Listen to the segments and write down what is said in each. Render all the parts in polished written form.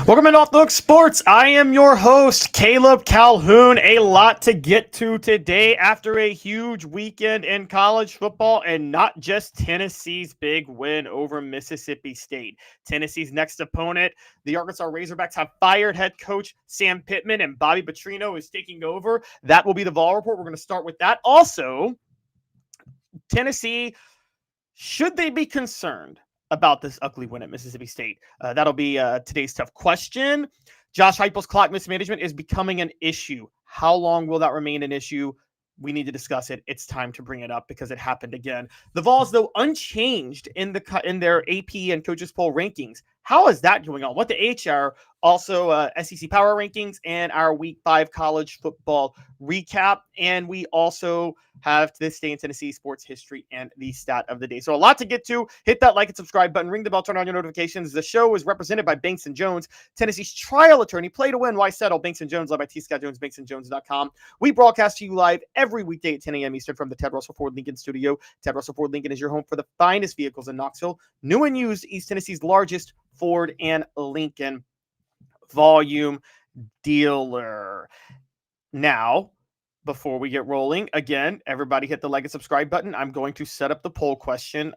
Welcome to Off the Hook Sports. I am your host, Caleb Calhoun. A lot to get to today after a huge weekend in college football, and not just Tennessee's big win over Mississippi State. Tennessee's next opponent, the Arkansas Razorbacks, have fired head coach Sam Pittman, and Bobby Petrino is taking over. That will be the Vol Report. We're going to start with that. Also, Tennessee, should they be concerned about this ugly win at Mississippi State? That'll be today's tough question. Josh Heupel's clock mismanagement is becoming an issue. How long will that remain an issue? We need to discuss it. It's time to bring it up because it happened again. The Vols, though, unchanged in their AP and coaches poll rankings. How is that going on? What the HR? Also, SEC Power Rankings and our Week 5 college football recap. And we also have This Day in Tennessee sports history and the stat of the day. So a lot to get to. Hit that like and subscribe button. Ring the bell. Turn on your notifications. The show is represented by Banks & Jones, Tennessee's trial attorney. Play to win. Why settle? Banks & Jones, led by T. Scott Jones, banksandjones.com. We broadcast to you live every weekday at 10 a.m. Eastern from the Ted Russell Ford Lincoln studio. Ted Russell Ford Lincoln is your home for the finest vehicles in Knoxville. New and used, East Tennessee's largest Ford and Lincoln volume dealer. Now, before we get rolling, again, everybody hit the like and subscribe button. I'm going to set up the poll question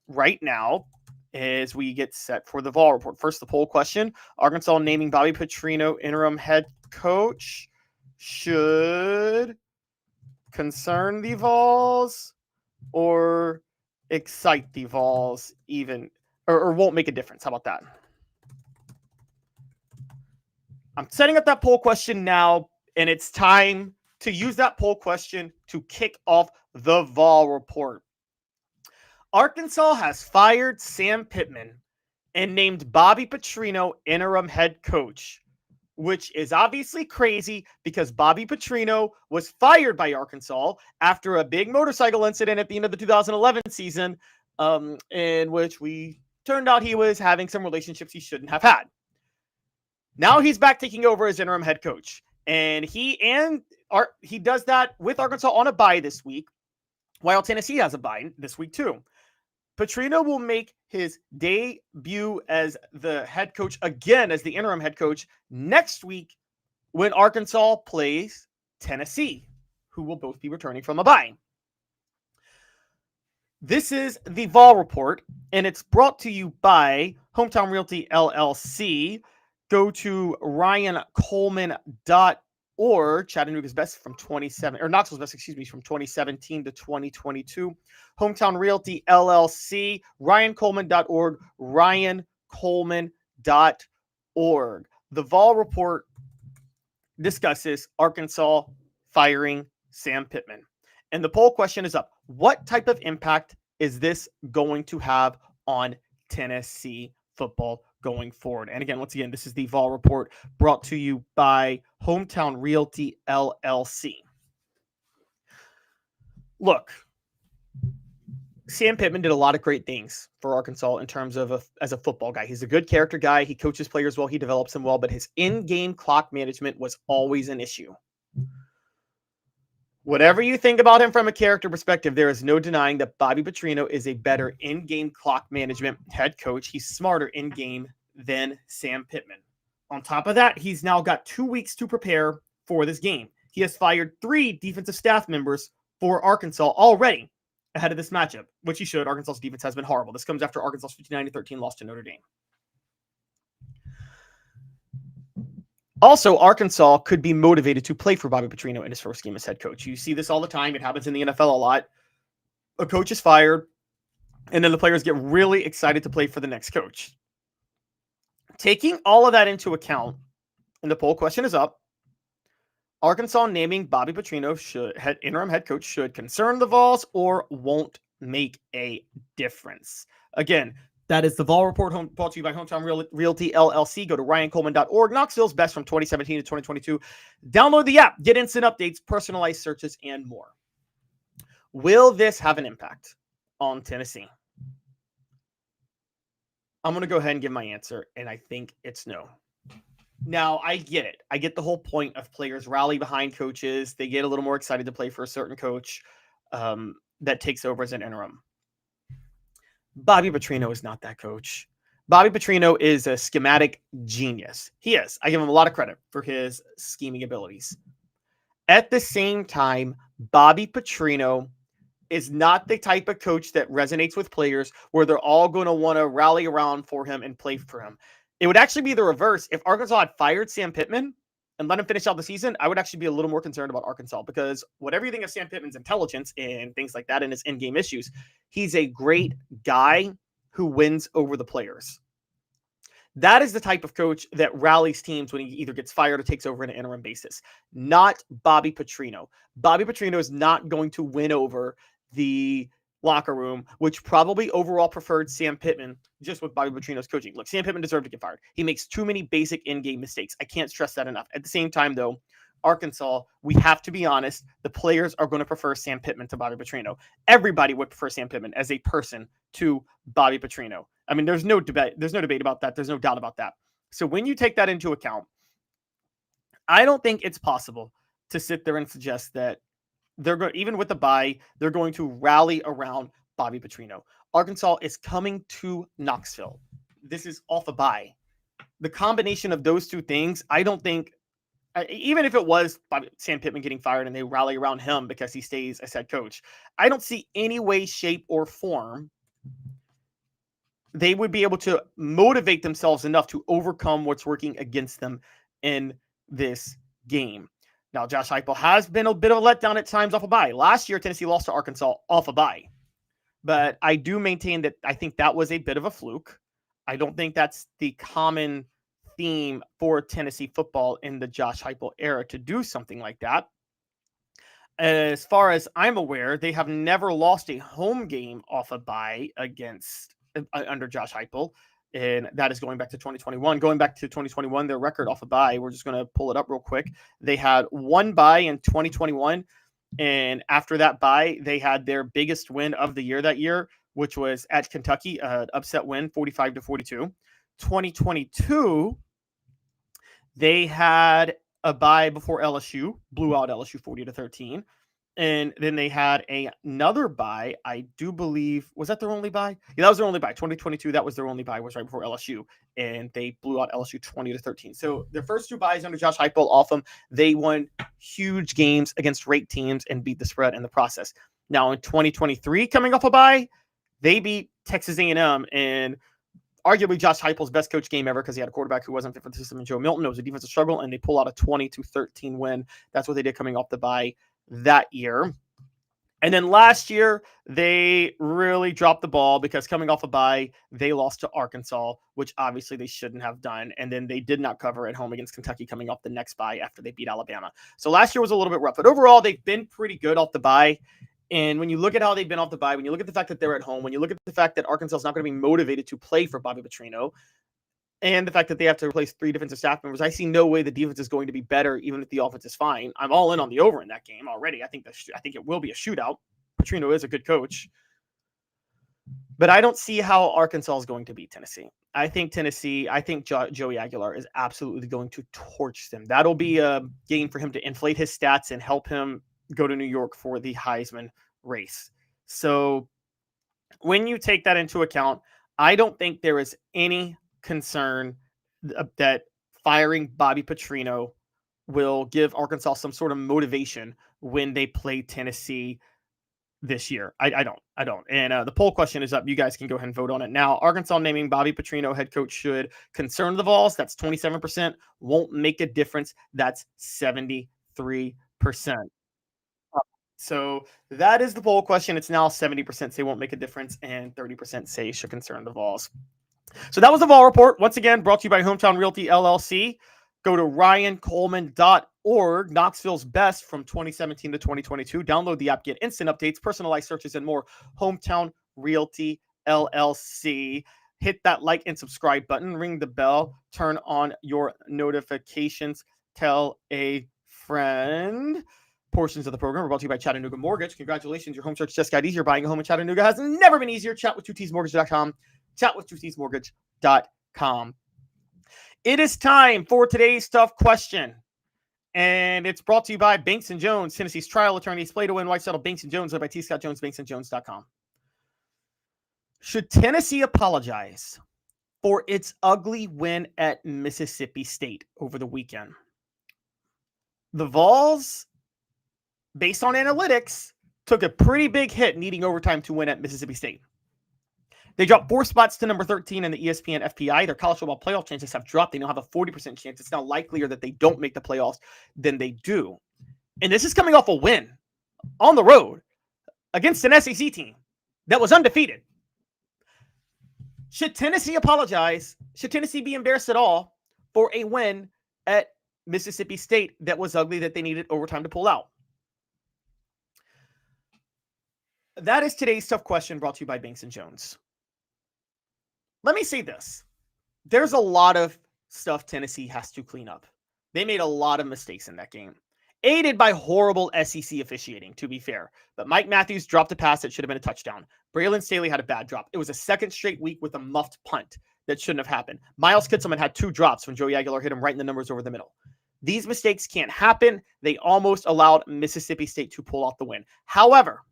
right now as we get set for the Vol Report. First, the poll question: Arkansas naming Bobby Petrino interim head coach should concern the Vols or excite the Vols even, or won't make a difference. How about that? I'm setting up that poll question now, and it's time to use that poll question to kick off the Vol Report. Arkansas has fired Sam Pittman and named Bobby Petrino interim head coach, which is obviously crazy because Bobby Petrino was fired by Arkansas after a big motorcycle incident at the end of the 2011 season, in which we turned out he was having some relationships he shouldn't have had. Now he's back taking over as interim head coach, and he does that with Arkansas on a bye this week, while Tennessee has a bye this week too. Petrino will make his debut as the head coach again, as the interim head coach, next week when Arkansas plays Tennessee, who will both be returning from a bye. This is the Vol Report, and it's brought to you by Hometown Realty LLC. Go to ryancoleman.org, Chattanooga's best from 27, or Knoxville's best, from 2017 to 2022. Hometown Realty LLC, ryancoleman.org, ryancoleman.org. The Vol Report discusses Arkansas firing Sam Pittman. And the poll question is up. What type of impact is this going to have on Tennessee football going forward? And again, once again, this is the Vol Report brought to you by Hometown Realty LLC. Look, Sam Pittman did a lot of great things for Arkansas in terms of as a football guy. He's a good character guy. He coaches players well. He develops them well, but his in-game clock management was always an issue. Whatever you think about him from a character perspective, there is no denying that Bobby Petrino is a better in-game clock management head coach. He's smarter in-game than Sam Pittman. On top of that, he's now got 2 weeks to prepare for this game. He has fired 3 defensive staff members for Arkansas already ahead of this matchup, which he should. Arkansas's defense has been horrible. This comes after Arkansas's 59-13 loss to Notre Dame. Also, Arkansas could be motivated to play for Bobby Petrino in his first game as head coach. You see this all the time. It happens in the NFL a lot. A coach is fired, and then the players get really excited to play for the next coach. Taking all of that into account, and the poll question is up, Arkansas naming Bobby Petrino interim head coach should concern the Vols or won't make a difference. Again, that is the Vol Report brought to you by Hometown Realty LLC. Go to ryancoleman.org. Knoxville's best from 2017 to 2022. Download the app. Get instant updates, personalized searches, and more. Will this have an impact on Tennessee? I'm going to go ahead and give my answer, and I think it's no. Now, I get it. I get the whole point of players rally behind coaches. They get a little more excited to play for a certain coach that takes over as an interim. Bobby Petrino is not that coach. Bobby Petrino is a schematic genius. He is. I give him a lot of credit for his scheming abilities. At the same time, Bobby Petrino is not the type of coach that resonates with players where they're all going to want to rally around for him and play for him. It would actually be the reverse. If Arkansas had fired Sam Pittman and let him finish out the season, I would actually be a little more concerned about Arkansas because whatever you think of Sam Pittman's intelligence and things like that and his in-game issues, he's a great guy who wins over the players. That is the type of coach that rallies teams when he either gets fired or takes over on an interim basis. Not Bobby Petrino. Bobby Petrino is not going to win over the locker room, which probably overall preferred Sam Pittman just with Bobby Petrino's coaching. Look, Sam Pittman deserved to get fired. He makes too many basic in-game mistakes. I can't stress that enough. At the same time, though, Arkansas, we have to be honest, the players are going to prefer Sam Pittman to Bobby Petrino. Everybody would prefer Sam Pittman as a person to Bobby Petrino. I mean, there's no debate about that. There's no doubt about that. So when you take that into account, I don't think it's possible to sit there and suggest that they're going, even with the bye, they're going to rally around Bobby Petrino. Arkansas is coming to Knoxville. This is off a bye. The combination of those two things, I don't think, even if it was Sam Pittman getting fired and they rally around him because he stays as head coach, I don't see any way, shape, or form they would be able to motivate themselves enough to overcome what's working against them in this game. Now, Josh Heupel has been a bit of a letdown at times off a bye. Last year, Tennessee lost to Arkansas off a bye. But I do maintain that I think that was a bit of a fluke. I don't think that's the common theme for Tennessee football in the Josh Heupel era to do something like that. As far as I'm aware, they have never lost a home game off a bye against under Josh Heupel, and that is going back to 2021. Going back to 2021, their record off a bye, we're just going to pull it up real quick. They had one bye in 2021, and after that bye, they had their biggest win of the year that year, which was at Kentucky, an upset win, 45-42. 2022, they had a bye before LSU, blew out LSU 40-13. And then they had another bye. I do believe, was that their only bye? Yeah, that was their only bye. 2022, that was their only bye, was right before LSU. And they blew out LSU 20-13. So their first two byes under Josh Heupel off them, they won huge games against ranked teams and beat the spread in the process. Now in 2023, coming off a bye, they beat Texas A&M and arguably Josh Heupel's best coach game ever because he had a quarterback who wasn't fit for the system in Joe Milton. It was a defensive struggle, and they pull out a 20-13 win. That's what they did coming off the bye that year. And then last year, they really dropped the ball because coming off a bye, they lost to Arkansas, which obviously they shouldn't have done. And then they did not cover at home against Kentucky coming off the next bye after they beat Alabama. So last year was a little bit rough. But overall, they've been pretty good off the bye. And when you look at how they've been off the bye, when you look at the fact that they're at home, when you look at the fact that Arkansas is not going to be motivated to play for Bobby Petrino, and the fact that they have to replace 3 defensive staff members, I see no way the defense is going to be better, even if the offense is fine. I'm all in on the over in that game already. I think it will be a shootout. Petrino is a good coach. But I don't see how Arkansas is going to beat Tennessee. I think Joey Aguilar is absolutely going to torch them. That'll be a game for him to inflate his stats and help him go to New York for the Heisman race. So when you take that into account, I don't think there is any concern that firing Bobby Petrino will give Arkansas some sort of motivation when they play Tennessee this year. I don't. And the poll question is up. You guys can go ahead and vote on it now. Arkansas naming Bobby Petrino head coach should concern the Vols. That's 27%. Won't make a difference. That's 73%. So that is the poll question. It's now 70% say won't make a difference and 30% say should concern the Vols. So that was the Vol Report. Once again, brought to you by Hometown Realty LLC. Go to ryancoleman.org, Knoxville's best from 2017 to 2022. Download the app, get instant updates, personalized searches, and more. Hometown Realty LLC. Hit that like and subscribe button. Ring the bell. Turn on your notifications. Tell a friend. Portions of the program are brought to you by Chattanooga Mortgage. Congratulations, your home search just got easier. Buying a home in Chattanooga has never been easier. Chat with 2tsmortgage.com. Chatwith2tsmortgage.com. It is time for today's tough question. And it's brought to you by Banks & Jones, Tennessee's trial attorneys. Play to win, white settle, Banks & Jones, led by T. Scott Jones, banksandjones.com. Should Tennessee apologize for its ugly win at Mississippi State over the weekend. The Vols, based on analytics, took a pretty big hit needing overtime to win at Mississippi State. They dropped 4 spots to number 13 in the ESPN FPI. Their college football playoff chances have dropped. They now have a 40% chance. It's now likelier that they don't make the playoffs than they do. And this is coming off a win on the road against an SEC team that was undefeated. Should Tennessee apologize? Should Tennessee be embarrassed at all for a win at Mississippi State that was ugly, that they needed overtime to pull out? That is today's tough question, brought to you by Banks & Jones. Let me say this. There's a lot of stuff Tennessee has to clean up. They made a lot of mistakes in that game, aided by horrible SEC officiating, to be fair. But Mike Matthews dropped a pass that should have been a touchdown. Braylon Staley had a bad drop. It was a second straight week with a muffed punt that shouldn't have happened. Miles Kitselman had 2 drops when Joey Aguilar hit him right in the numbers over the middle. These mistakes can't happen. They almost allowed Mississippi State to pull off the win. However,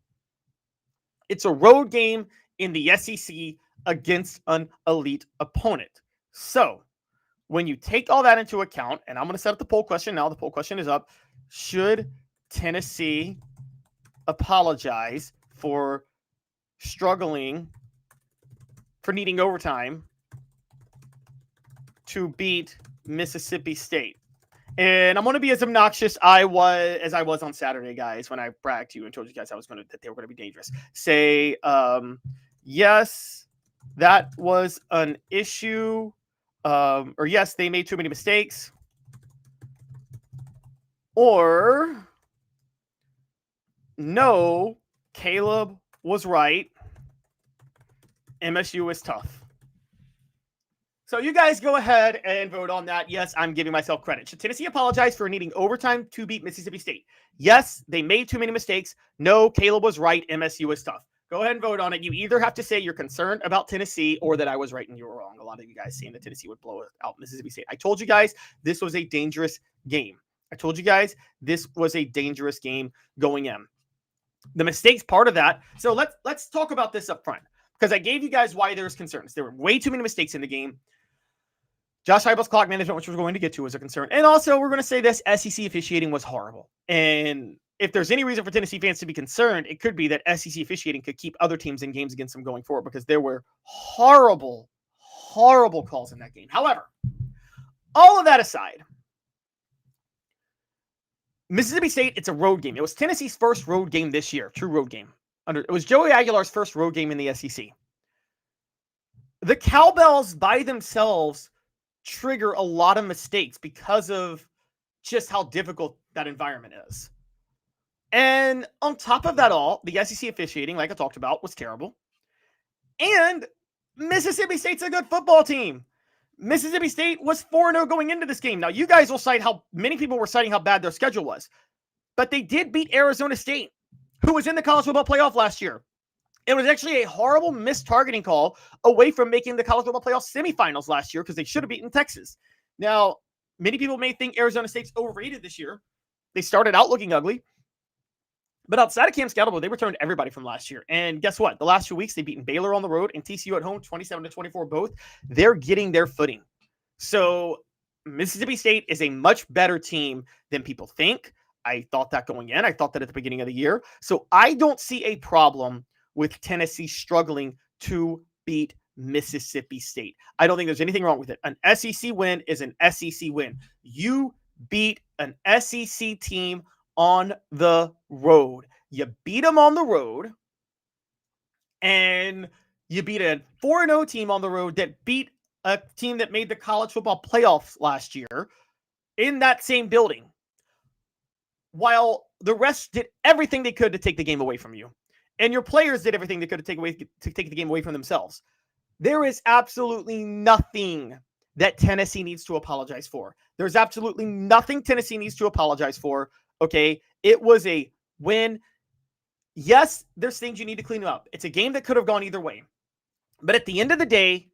it's a road game in the SEC against an elite opponent. So when you take all that into account, and I'm going to set up the poll question now. The poll question is up. Should Tennessee apologize for struggling, for needing overtime to beat Mississippi State? And I'm going to be as obnoxious as I was on Saturday, guys, when I bragged to you and told you guys that they were going to be dangerous. Say, yes, that was an issue, or yes, they made too many mistakes, or no, Caleb was right. MSU is tough. So you guys go ahead and vote on that. Yes, I'm giving myself credit. Should Tennessee apologize for needing overtime to beat Mississippi State? Yes, they made too many mistakes. No, Caleb was right. MSU is tough. Go ahead and vote on it. You either have to say you're concerned about Tennessee or that I was right and you were wrong. A lot of you guys saying that Tennessee would blow out Mississippi State. I told you guys this was a dangerous game. Going in. The mistakes part of that. So let's talk about this up front, because I gave you guys why there's concerns. There were way too many mistakes in the game. Josh Heupel's clock management, which we're going to get to, was a concern. And also, we're going to say this, SEC officiating was horrible. And if there's any reason for Tennessee fans to be concerned, it could be that SEC officiating could keep other teams in games against them going forward, because there were horrible, horrible calls in that game. However, all of that aside, Mississippi State, it's a road game. It was Tennessee's first road game this year, true road game. It was Joey Aguilar's first road game in the SEC. The Cowbells by themselves trigger a lot of mistakes because of just how difficult that environment is. And on top of that all, the SEC officiating, like I talked about, was terrible. And Mississippi State's a good football team. Mississippi State was 4-0 going into this game. Now, you guys will cite how many people were citing how bad their schedule was. But they did beat Arizona State, who was in the college football playoff last year. It was actually a horrible missed targeting call away from making the college football playoff semifinals last year, because they should have beaten Texas. Now, many people may think Arizona State's overrated this year. They started out looking ugly. But outside of Cam Scalable, they returned everybody from last year. And guess what? The last 2 weeks, they've beaten Baylor on the road and TCU at home, 27-24 both. They're getting their footing. So Mississippi State is a much better team than people think. I thought that going in. I thought that at the beginning of the year. So I don't see a problem with Tennessee struggling to beat Mississippi State. I don't think there's anything wrong with it. An SEC win is an SEC win. You beat an SEC team on the road. You beat them on the road, and you beat a 4-0 team on the road that beat a team that made the college football playoffs last year in that same building, while the rest did everything they could to take the game away from you. And your players did everything they could to take the game away from themselves. There is absolutely nothing that Tennessee needs to apologize for. There's absolutely nothing Tennessee needs to apologize for. Okay, it was a win. Yes, there's things you need to clean up. It's a game that could have gone either way. But at the end of the day,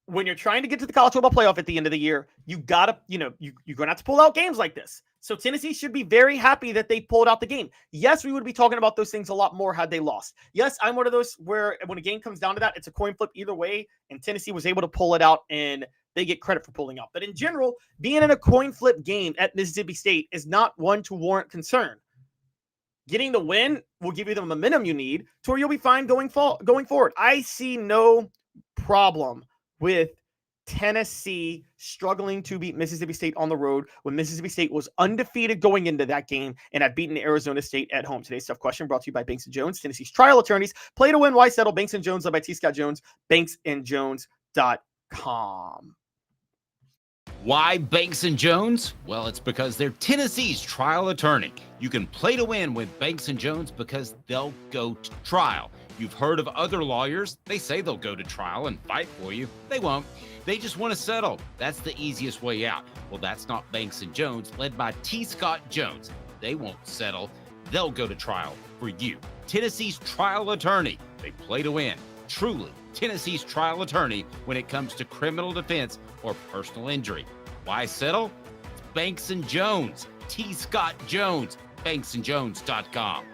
when you're trying to get to the college football playoff at the end of the year, you're going to have to pull out games like this. So Tennessee should be very happy that they pulled out the game. Yes, we would be talking about those things a lot more had they lost. Yes, I'm one of those where when a game comes down to that, it's a coin flip either way, and Tennessee was able to pull it out, and they get credit for pulling out. But in general, being in a coin flip game at Mississippi State is not one to warrant concern. Getting the win will give you the momentum you need to where you'll be fine going forward. I see no problem with Tennessee struggling to beat Mississippi State on the road when Mississippi State was undefeated going into that game and had beaten Arizona State at home. Today's Tough Question brought to you by Banks & Jones, Tennessee's trial attorneys. Play to win, why settle? Banks & Jones, led by T. Scott Jones, banksandjones.com. Why Banks & Jones? Well, it's because they're Tennessee's trial attorney. You can play to win with Banks & Jones because they'll go to trial. You've heard of other lawyers. They say they'll go to trial and fight for you. They won't. They just want to settle. That's the easiest way out. Well, that's not Banks & Jones, led by T. Scott Jones. They won't settle. They'll go to trial for you. Tennessee's trial attorney. They play to win. Truly, Tennessee's trial attorney when it comes to criminal defense or personal injury. Why settle? It's Banks & Jones. T. Scott Jones. banksandjones.com.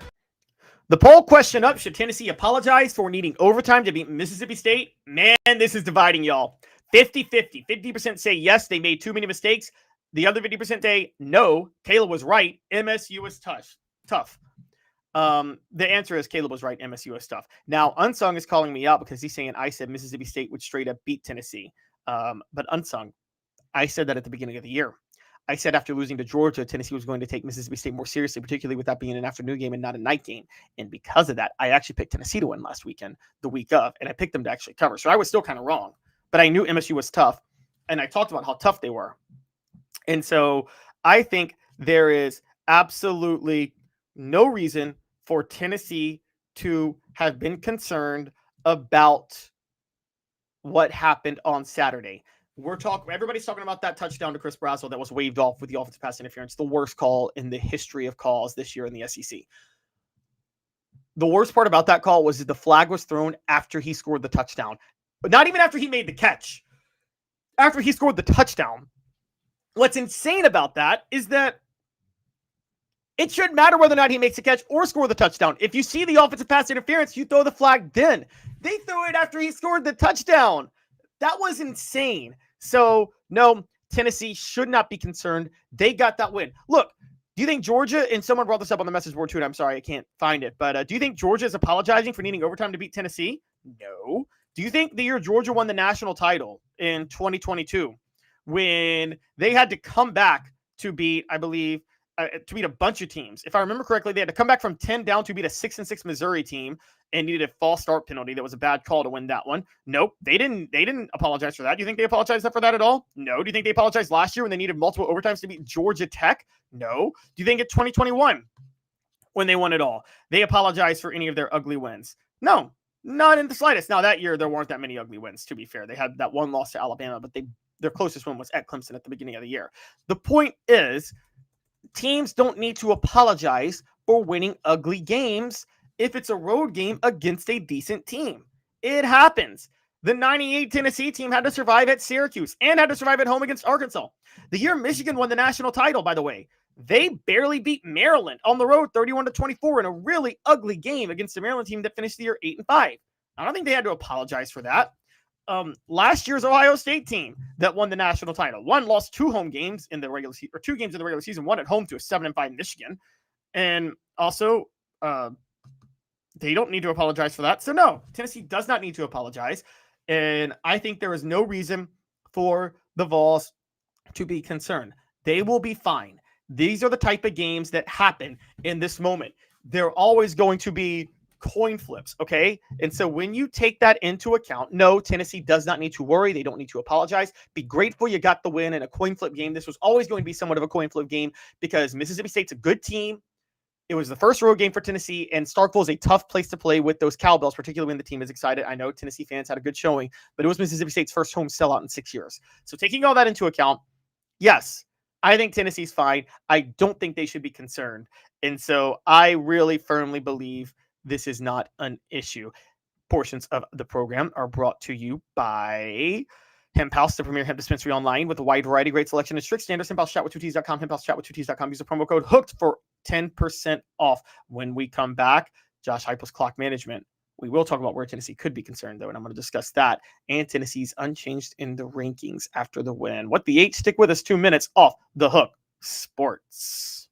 The poll question up, should Tennessee apologize for needing overtime to beat Mississippi State? Man, this is dividing, y'all. 50-50. 50% say yes, they made too many mistakes. The other 50% say no, Caleb was right. MSU was tough. The answer is Caleb was right. MSU was tough. Now, Unsung is calling me out because he's saying I said Mississippi State would straight up beat Tennessee. But Unsung, I said that at the beginning of the year. I said after losing to Georgia, Tennessee was going to take Mississippi State more seriously, particularly with that being an afternoon game and not a night game. And because of that, I actually picked Tennessee to win last weekend, the week of, and I picked them to actually cover. So I was still kind of wrong, but I knew MSU was tough, and I talked about how tough they were. And so I think there is absolutely no reason for Tennessee to have been concerned about what happened on Saturday. Everybody's talking about that touchdown to Chris Brazzell that was waved off with the offensive pass interference, the worst call in the history of calls this year in the SEC. The worst part about that call was that the flag was thrown after he scored the touchdown, but not even after he made the catch. After he scored the touchdown. What's insane about that is that it shouldn't matter whether or not he makes a catch or score the touchdown. If you see the offensive pass interference, you throw the flag then. They threw it after he scored the touchdown. That was insane. So, no, Tennessee should not be concerned. They got that win. Look, do you think Georgia, and someone brought this up on the message board too, and I'm sorry, I can't find it, but do you think Georgia is apologizing for needing overtime to beat Tennessee? No. Do you think the year Georgia won the national title in 2022, when they had to come back to beat, I believe, to beat a bunch of teams. If I remember correctly, they had to come back from 10 down to beat a 6-6 Missouri team and needed a false start penalty. That was a bad call to win that one. Nope, they didn't apologize for that. Do you think they apologized for that at all? No. Do you think they apologized last year when they needed multiple overtimes to beat Georgia Tech? No. Do you think in 2021 when they won it all, they apologized for any of their ugly wins? No, not in the slightest. Now, that year, there weren't that many ugly wins, to be fair. They had that one loss to Alabama, but their closest win was at Clemson at the beginning of the year. The point is, teams don't need to apologize for winning ugly games if it's a road game against a decent team. It happens. The 98 Tennessee team had to survive at Syracuse and had to survive at home against Arkansas. The year Michigan won the national title, by the way, they barely beat Maryland on the road 31-24 in a really ugly game against the Maryland team that finished the year 8-5. I don't think they had to apologize for that. Last year's Ohio State team that won the national title. One lost 2 home games in the regular season, or 2 games in the regular season, one at home to a 7-5 Michigan. And also, they don't need to apologize for that. So no, Tennessee does not need to apologize. And I think there is no reason for the Vols to be concerned. They will be fine. These are the type of games that happen in this moment. They're always going to be coin flips, okay? And so when you take that into account, no, Tennessee does not need to worry. They don't need to apologize. Be grateful you got the win in a coin flip game. This was always going to be somewhat of a coin flip game because Mississippi State's a good team. It was the first road game for Tennessee, and Starkville is a tough place to play with those cowbells, particularly when the team is excited. I know Tennessee fans had a good showing, but it was Mississippi State's first home sellout in 6 years. So taking all that into account, yes, I think Tennessee's fine. I don't think they should be concerned. And so I really firmly believe this is not an issue. Portions of the program are brought to you by Hemp House, the premier hemp dispensary online with a wide variety, great selection, and strict standards. HempHouseChatWithTwoTs.com, HempHouseChatWithTwoTs.com. Use the promo code HOOKED for 10% off. When we come back, Josh Heupel's clock management. We will talk about where Tennessee could be concerned, though, and I'm going to discuss that and Tennessee's unchanged in the rankings after the win. What the 8? Stick with us. 2 minutes off the hook. Sports.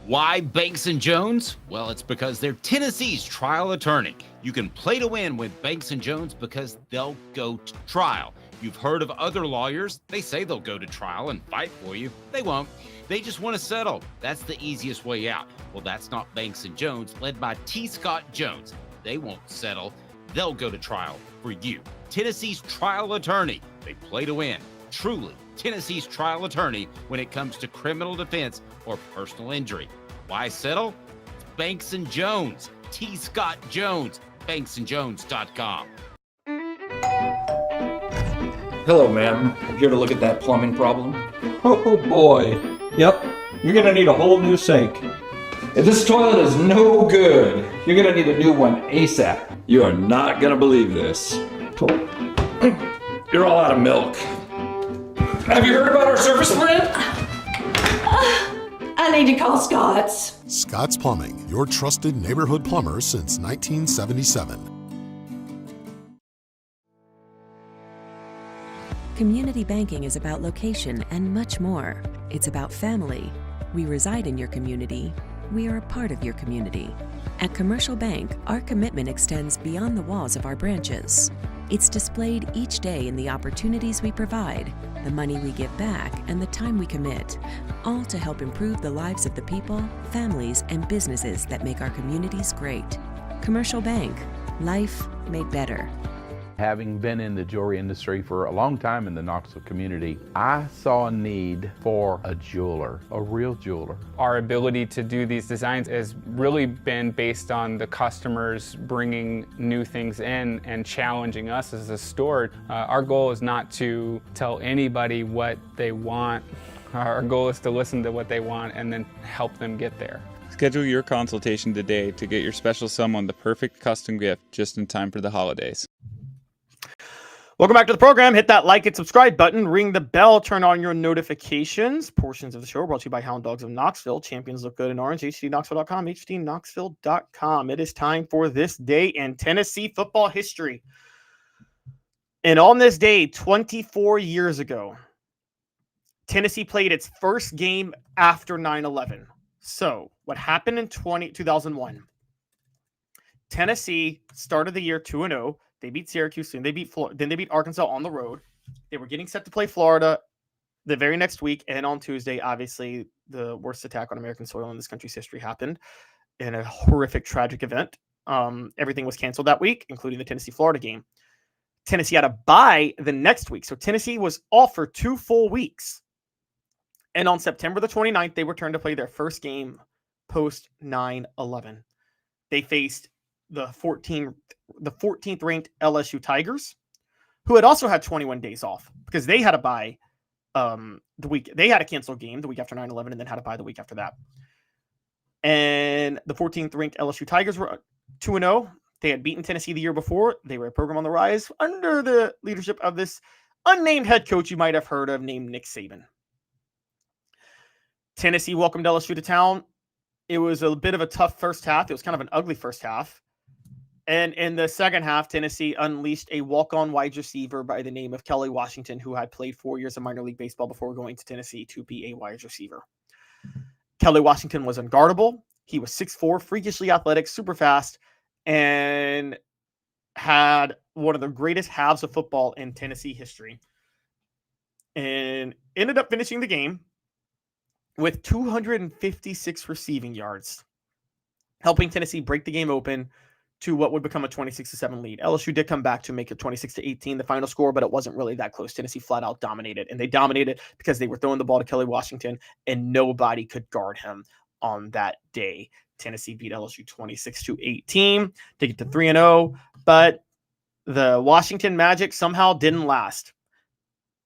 Why Banks and Jones? Well, it's because they're Tennessee's trial attorney. You can play to win with Banks and Jones because they'll go to trial. You've heard of other lawyers. They say they'll go to trial and fight for you. They won't. They just want to settle. That's the easiest way out. Well, that's not Banks and Jones, led by T. Scott Jones. They won't settle. They'll go to trial for you. Tennessee's trial attorney. They play to win. Truly, Tennessee's trial attorney when it comes to criminal defense or personal injury. Why settle? It's Banks and Jones. T. Scott Jones. BanksandJones.com. Hello, ma'am. I'm here to look at that plumbing problem. Oh boy. Yep. You're gonna need a whole new sink. If this toilet is no good, you're gonna need a new one ASAP. You are not gonna believe this. You're all out of milk. Have you heard about our service plan? I need to call Scott's. Scott's Plumbing, your trusted neighborhood plumber since 1977. Community banking is about location and much more. It's about family. We reside in your community. We are a part of your community. At Commercial Bank, our commitment extends beyond the walls of our branches. It's displayed each day in the opportunities we provide, the money we give back, and the time we commit, all to help improve the lives of the people, families, and businesses that make our communities great. Commercial Bank, life made better. Having been in the jewelry industry for a long time in the Knoxville community, I saw a need for a jeweler, a real jeweler. Our ability to do these designs has really been based on the customers bringing new things in and challenging us as a store. Our goal is not to tell anybody what they want. Our goal is to listen to what they want and then help them get there. Schedule your consultation today to get your special someone the perfect custom gift just in time for the holidays. Welcome back to the program. Hit that like and subscribe button. Ring the bell. Turn on your notifications. Portions of the show are brought to you by Hound Dogs of Knoxville. Champions look good in orange. HDKnoxville.com. HDKnoxville.com. It is time for this day in Tennessee football history. And on this day, 24 years ago, Tennessee played its first game after 9/11. So what happened in 2001? Tennessee started the year 2-0. They beat Syracuse, and then they beat Arkansas on the road. They were getting set to play Florida the very next week, and on Tuesday, obviously, the worst attack on American soil in this country's history happened in a horrific, tragic event. Everything was canceled that week, including the Tennessee-Florida game. Tennessee had a bye the next week, so Tennessee was off for 2 full weeks. And on September the 29th, they returned to play their first game post 9/11. They faced the 14th ranked LSU Tigers, who had also had 21 days off because they had a bye they had a canceled game the week after 9/11 and then had a bye the week after that. And the 14th ranked LSU Tigers were 2-0. They had beaten Tennessee the year before. They were a program on the rise under the leadership of this unnamed head coach you might have heard of named Nick Saban. Tennessee welcomed LSU to town. It was a bit of a tough first half. It was kind of an ugly first half. And in the second half, Tennessee unleashed a walk-on wide receiver by the name of Kelly Washington, who had played 4 years of minor league baseball before going to Tennessee to be a wide receiver. Kelly Washington was unguardable. He was 6'4", freakishly athletic, super fast, and had one of the greatest halves of football in Tennessee history. And ended up finishing the game with 256 receiving yards, helping Tennessee break the game open to what would become a 26-7 lead. LSU did come back to make it 26-18, the final score, but it wasn't really that close. Tennessee flat out dominated, and they dominated because they were throwing the ball to Kelly Washington, and nobody could guard him on that day. Tennessee beat LSU 26-18 to get to 3-0, but the Washington Magic somehow didn't last.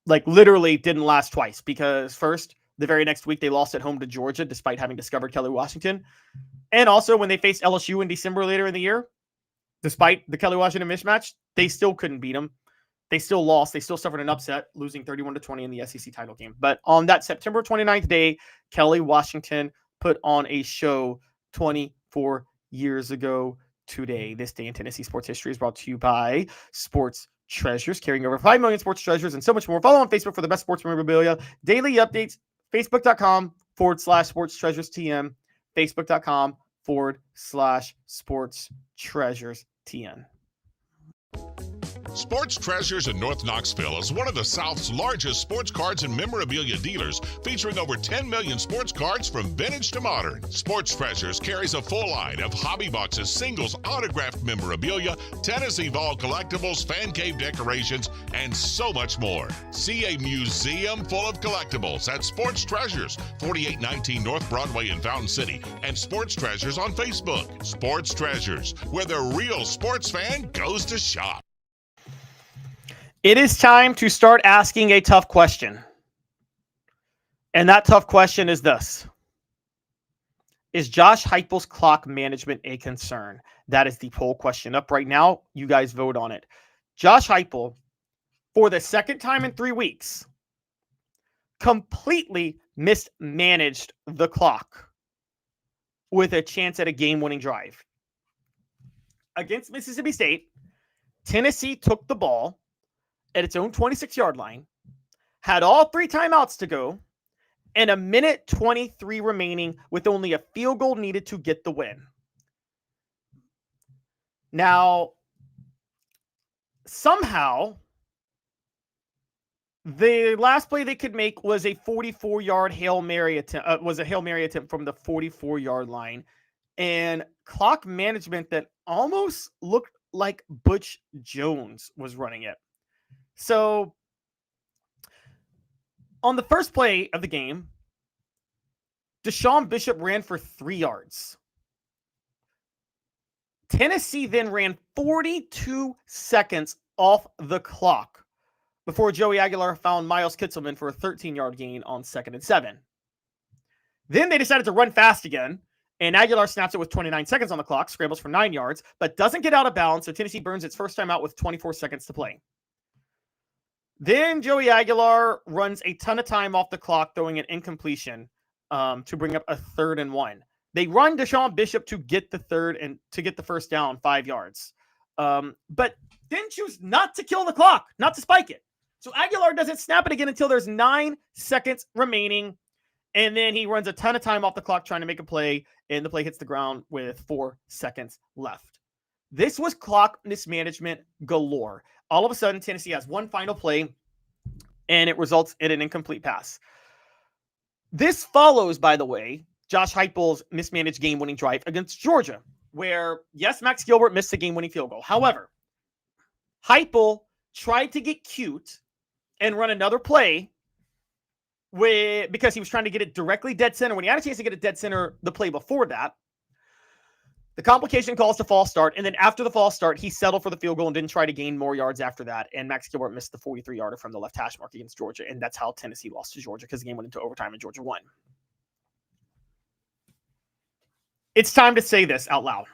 Like, literally didn't last twice, because first, the very next week, they lost at home to Georgia, despite having discovered Kelly Washington. And also, when they faced LSU in December later in the year, despite the Kelly Washington mismatch, they still couldn't beat them. They still lost. They still suffered an upset, losing 31-20 in the SEC title game. But on that September 29th day, Kelly Washington put on a show 24 years ago today. This day in Tennessee sports history is brought to you by Sports Treasures, carrying over 5 million sports treasures and so much more. Follow on Facebook for the best sports memorabilia. Daily updates, facebook.com/sports treasures TM, facebook.com/sports treasures TN. Sports Treasures in North Knoxville is one of the South's largest sports cards and memorabilia dealers, featuring over 10 million sports cards from vintage to modern. Sports Treasures carries a full line of hobby boxes, singles, autographed memorabilia, Tennessee Vol collectibles, fan cave decorations, and so much more. See a museum full of collectibles at Sports Treasures, 4819 North Broadway in Fountain City, and Sports Treasures on Facebook. Sports Treasures, where the real sports fan goes to shop. It is time to start asking a tough question. And that tough question is this. Is Josh Heupel's clock management a concern? That is the poll question up right now. You guys vote on it. Josh Heupel, for the second time in 3 weeks, completely mismanaged the clock with a chance at a game-winning drive. Against Mississippi State, Tennessee took the ball at its own 26-yard line, had all 3 timeouts to go, and a minute 23 remaining with only a field goal needed to get the win. Now, somehow, the last play they could make was a 44-yard Hail Mary attempt. From the 44-yard line, and clock management that almost looked like Butch Jones was running it. So, on the first play of the game, Deshaun Bishop ran for 3 yards. Tennessee then ran 42 seconds off the clock before Joey Aguilar found Miles Kitselman for a 13-yard gain on 2nd and 7. Then they decided to run fast again, and Aguilar snaps it with 29 seconds on the clock, scrambles for 9 yards, but doesn't get out of bounds, so Tennessee burns its first time out with 24 seconds to play. Then Joey Aguilar runs a ton of time off the clock, throwing an incompletion to bring up a 3rd and 1. They run Deshaun Bishop to get the first down, 5 yards. But then choose not to kill the clock, not to spike it. So Aguilar doesn't snap it again until there's 9 seconds remaining. And then he runs a ton of time off the clock trying to make a play, and the play hits the ground with 4 seconds left. This was clock mismanagement galore. All of a sudden, Tennessee has one final play, and it results in an incomplete pass. This follows, by the way, Josh Heupel's mismanaged game-winning drive against Georgia, where, yes, Max Gilbert missed the game-winning field goal. However, Heupel tried to get cute and run another play because he was trying to get it directly dead center. When he had a chance to get it dead center the play before that, the complication calls to false start, and then after the false start, he settled for the field goal and didn't try to gain more yards after that, and Max Gilbert missed the 43-yarder from the left hash mark against Georgia, and that's how Tennessee lost to Georgia because the game went into overtime and Georgia won. It's time to say this out loud,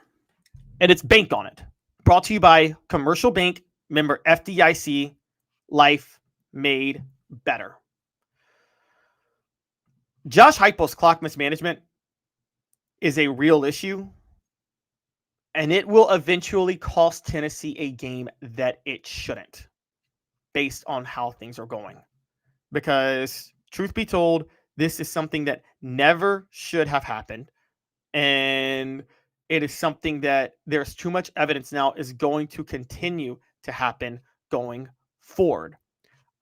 and it's bank on it. Brought to you by Commercial Bank, member FDIC, Life Made Better. Josh Heupel's clock mismanagement is a real issue, and it will eventually cost Tennessee a game that it shouldn't, based on how things are going. Because, truth be told, this is something that never should have happened. And it is something that there's too much evidence now is going to continue to happen going forward.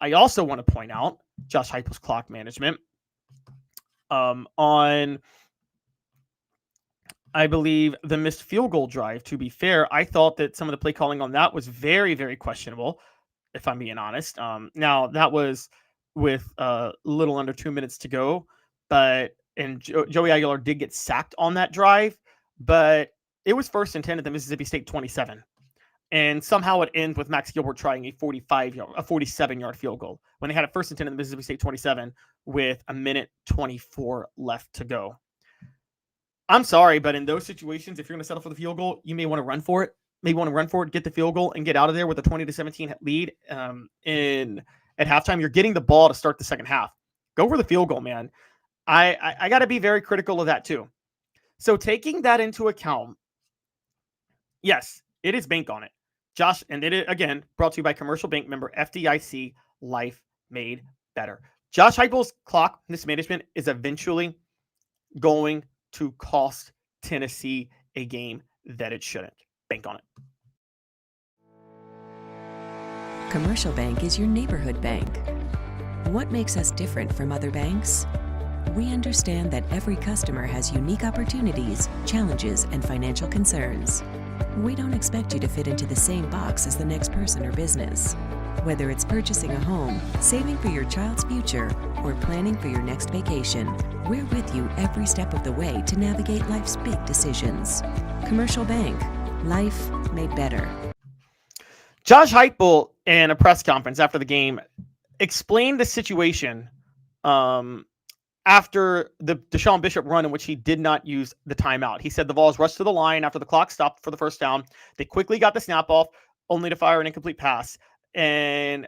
I also want to point out Josh Heupel's clock management on, I believe, the missed field goal drive. To be fair, I thought that some of the play calling on that was very, very questionable, if I'm being honest. Now, that was with a little under 2 minutes to go, and Joey Aguilar did get sacked on that drive, but it was 1st and 10 at the Mississippi State 27. And somehow it ends with Max Gilbert trying a 47-yard field goal when they had a 1st and 10 at the Mississippi State 27 with a minute 24 left to go. I'm sorry, but in those situations, if you're going to settle for the field goal, you may want to run for it maybe want to run forward, get the field goal, and get out of there with a 20-17 lead at halftime. You're getting the ball to start the second half. Go for the field goal, man. I got to be very critical of that too. So taking that into account, yes, it is bank on it. Josh, and it is, again, brought to you by Commercial Bank member FDIC, Life Made Better. Josh Heupel's clock mismanagement is eventually going to cost Tennessee a game that it shouldn't. Bank on it. Commercial Bank is your neighborhood bank. What makes us different from other banks? We understand that every customer has unique opportunities, challenges, and financial concerns. We don't expect you to fit into the same box as the next person or business. Whether it's purchasing a home, saving for your child's future, or planning for your next vacation, we're with you every step of the way to navigate life's big decisions. Commercial Bank. Life made better. Josh Heupel, in a press conference after the game, explained the situation after the Deshaun Bishop run in which he did not use the timeout. He said the Vols rushed to the line after the clock stopped for the first down. They quickly got the snap off, only to fire an incomplete pass. And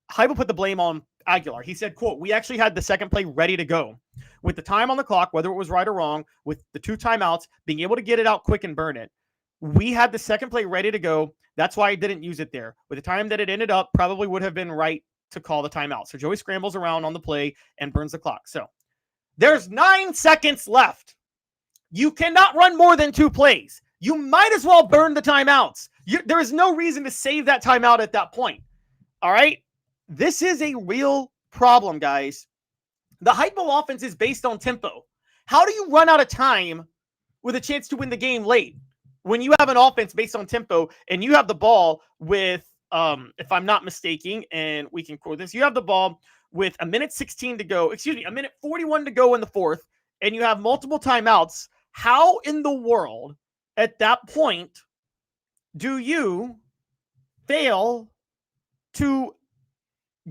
Heupel put the blame on Aguilar. He said, quote, "We actually had the second play ready to go. With the time on the clock, whether it was right or wrong, with the 2 timeouts, being able to get it out quick and burn it. We had the second play ready to go. That's why I didn't use it there. With the time that it ended up, probably would have been right to call the timeout." So Joey scrambles around on the play and burns the clock. So there's 9 seconds left. You cannot run more than 2 plays. You might as well burn the timeouts. There is no reason to save that timeout at that point. All right? This is a real problem, guys. The Heupel offense is based on tempo. How do you run out of time with a chance to win the game late when you have an offense based on tempo and you have the ball with, if I'm not mistaken, and we can quote this, you have the ball with a minute 16 to go, a minute 41 to go in the fourth, and you have multiple timeouts. How in the world at that point do you fail to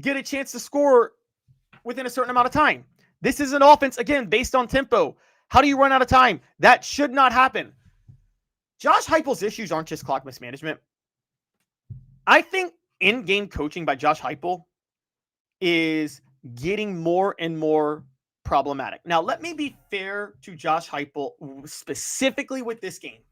get a chance to score within a certain amount of time? This is an offense, again, based on tempo. How do you run out of time? That should not happen. Josh Heupel's issues aren't just clock mismanagement. I think in-game coaching by Josh Heupel is getting more and more problematic. Now, let me be fair to Josh Heupel specifically with this game.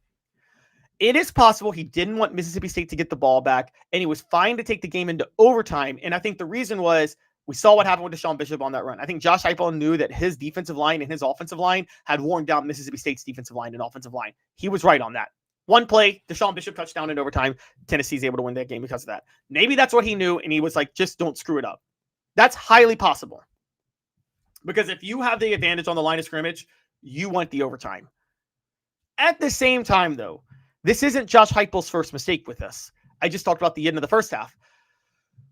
It is possible he didn't want Mississippi State to get the ball back, and he was fine to take the game into overtime. And I think the reason was we saw what happened with Deshaun Bishop on that run. I think Josh Heupel knew that his defensive line and his offensive line had worn down Mississippi State's defensive line and offensive line. He was right on that. One play, Deshaun Bishop touchdown in overtime. Tennessee's able to win that game because of that. Maybe that's what he knew, and he was like, just don't screw it up. That's highly possible. Because if you have the advantage on the line of scrimmage, you want the overtime. At the same time, though, this isn't Josh Heupel's first mistake with us. I just talked about the end of the first half.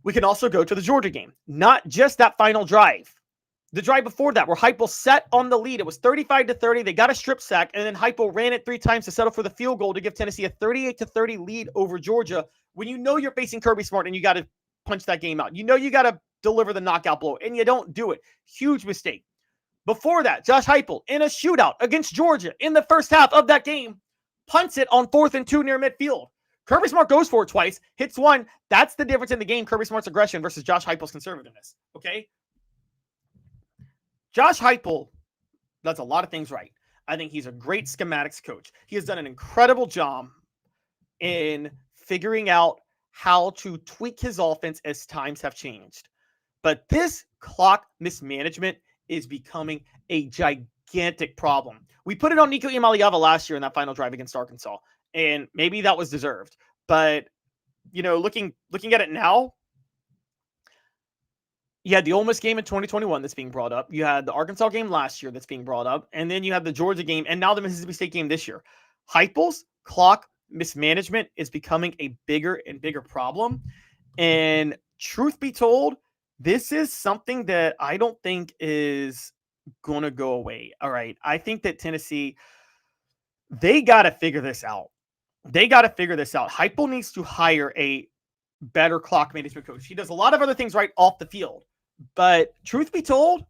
We can also go to the Georgia game. Not just that final drive. The drive before that, where Heupel set on the lead. It was 35-30. They got a strip sack, and then Heupel ran it 3 times to settle for the field goal to give Tennessee a 38-30 lead over Georgia. When you know you're facing Kirby Smart and you got to punch that game out. You know you got to deliver the knockout blow, and you don't do it. Huge mistake. Before that, Josh Heupel in a shootout against Georgia in the first half of that game, punts it on 4th and 2 near midfield. Kirby Smart goes for it twice, hits one. That's the difference in the game, Kirby Smart's aggression versus Josh Heupel's conservativeness, okay? Josh Heupel does a lot of things right. I think he's a great schematics coach. He has done an incredible job in figuring out how to tweak his offense as times have changed. But this clock mismanagement is becoming a gigantic problem. We put it on Nico Imaliava last year in that final drive against Arkansas, and maybe that was deserved. But, you know, looking at it now, you had the Ole Miss game in 2021 that's being brought up. You had the Arkansas game last year that's being brought up. And then you have the Georgia game and now the Mississippi State game this year. Heupel's clock mismanagement is becoming a bigger and bigger problem. And truth be told, this is something that I don't think is going to go away. All right. I think that Tennessee, they got to figure this out. Heupel needs to hire a better clock management coach. He does a lot of other things right off the field. But truth be told,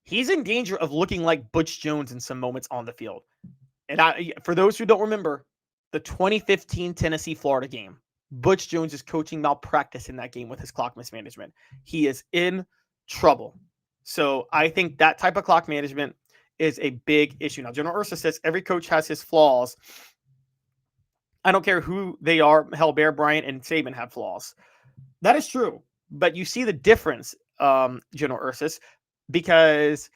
he's in danger of looking like Butch Jones in some moments on the field. And for those who don't remember, the 2015 Tennessee-Florida game. Butch Jones is coaching malpractice in that game with his clock mismanagement. He is in trouble. So I think that type of clock management is a big issue. Now, General Ursa says every coach has his flaws. I don't care who they are. Hell, Bear Bryant and Saban have flaws. That is true. But you see the difference, General Ursus, because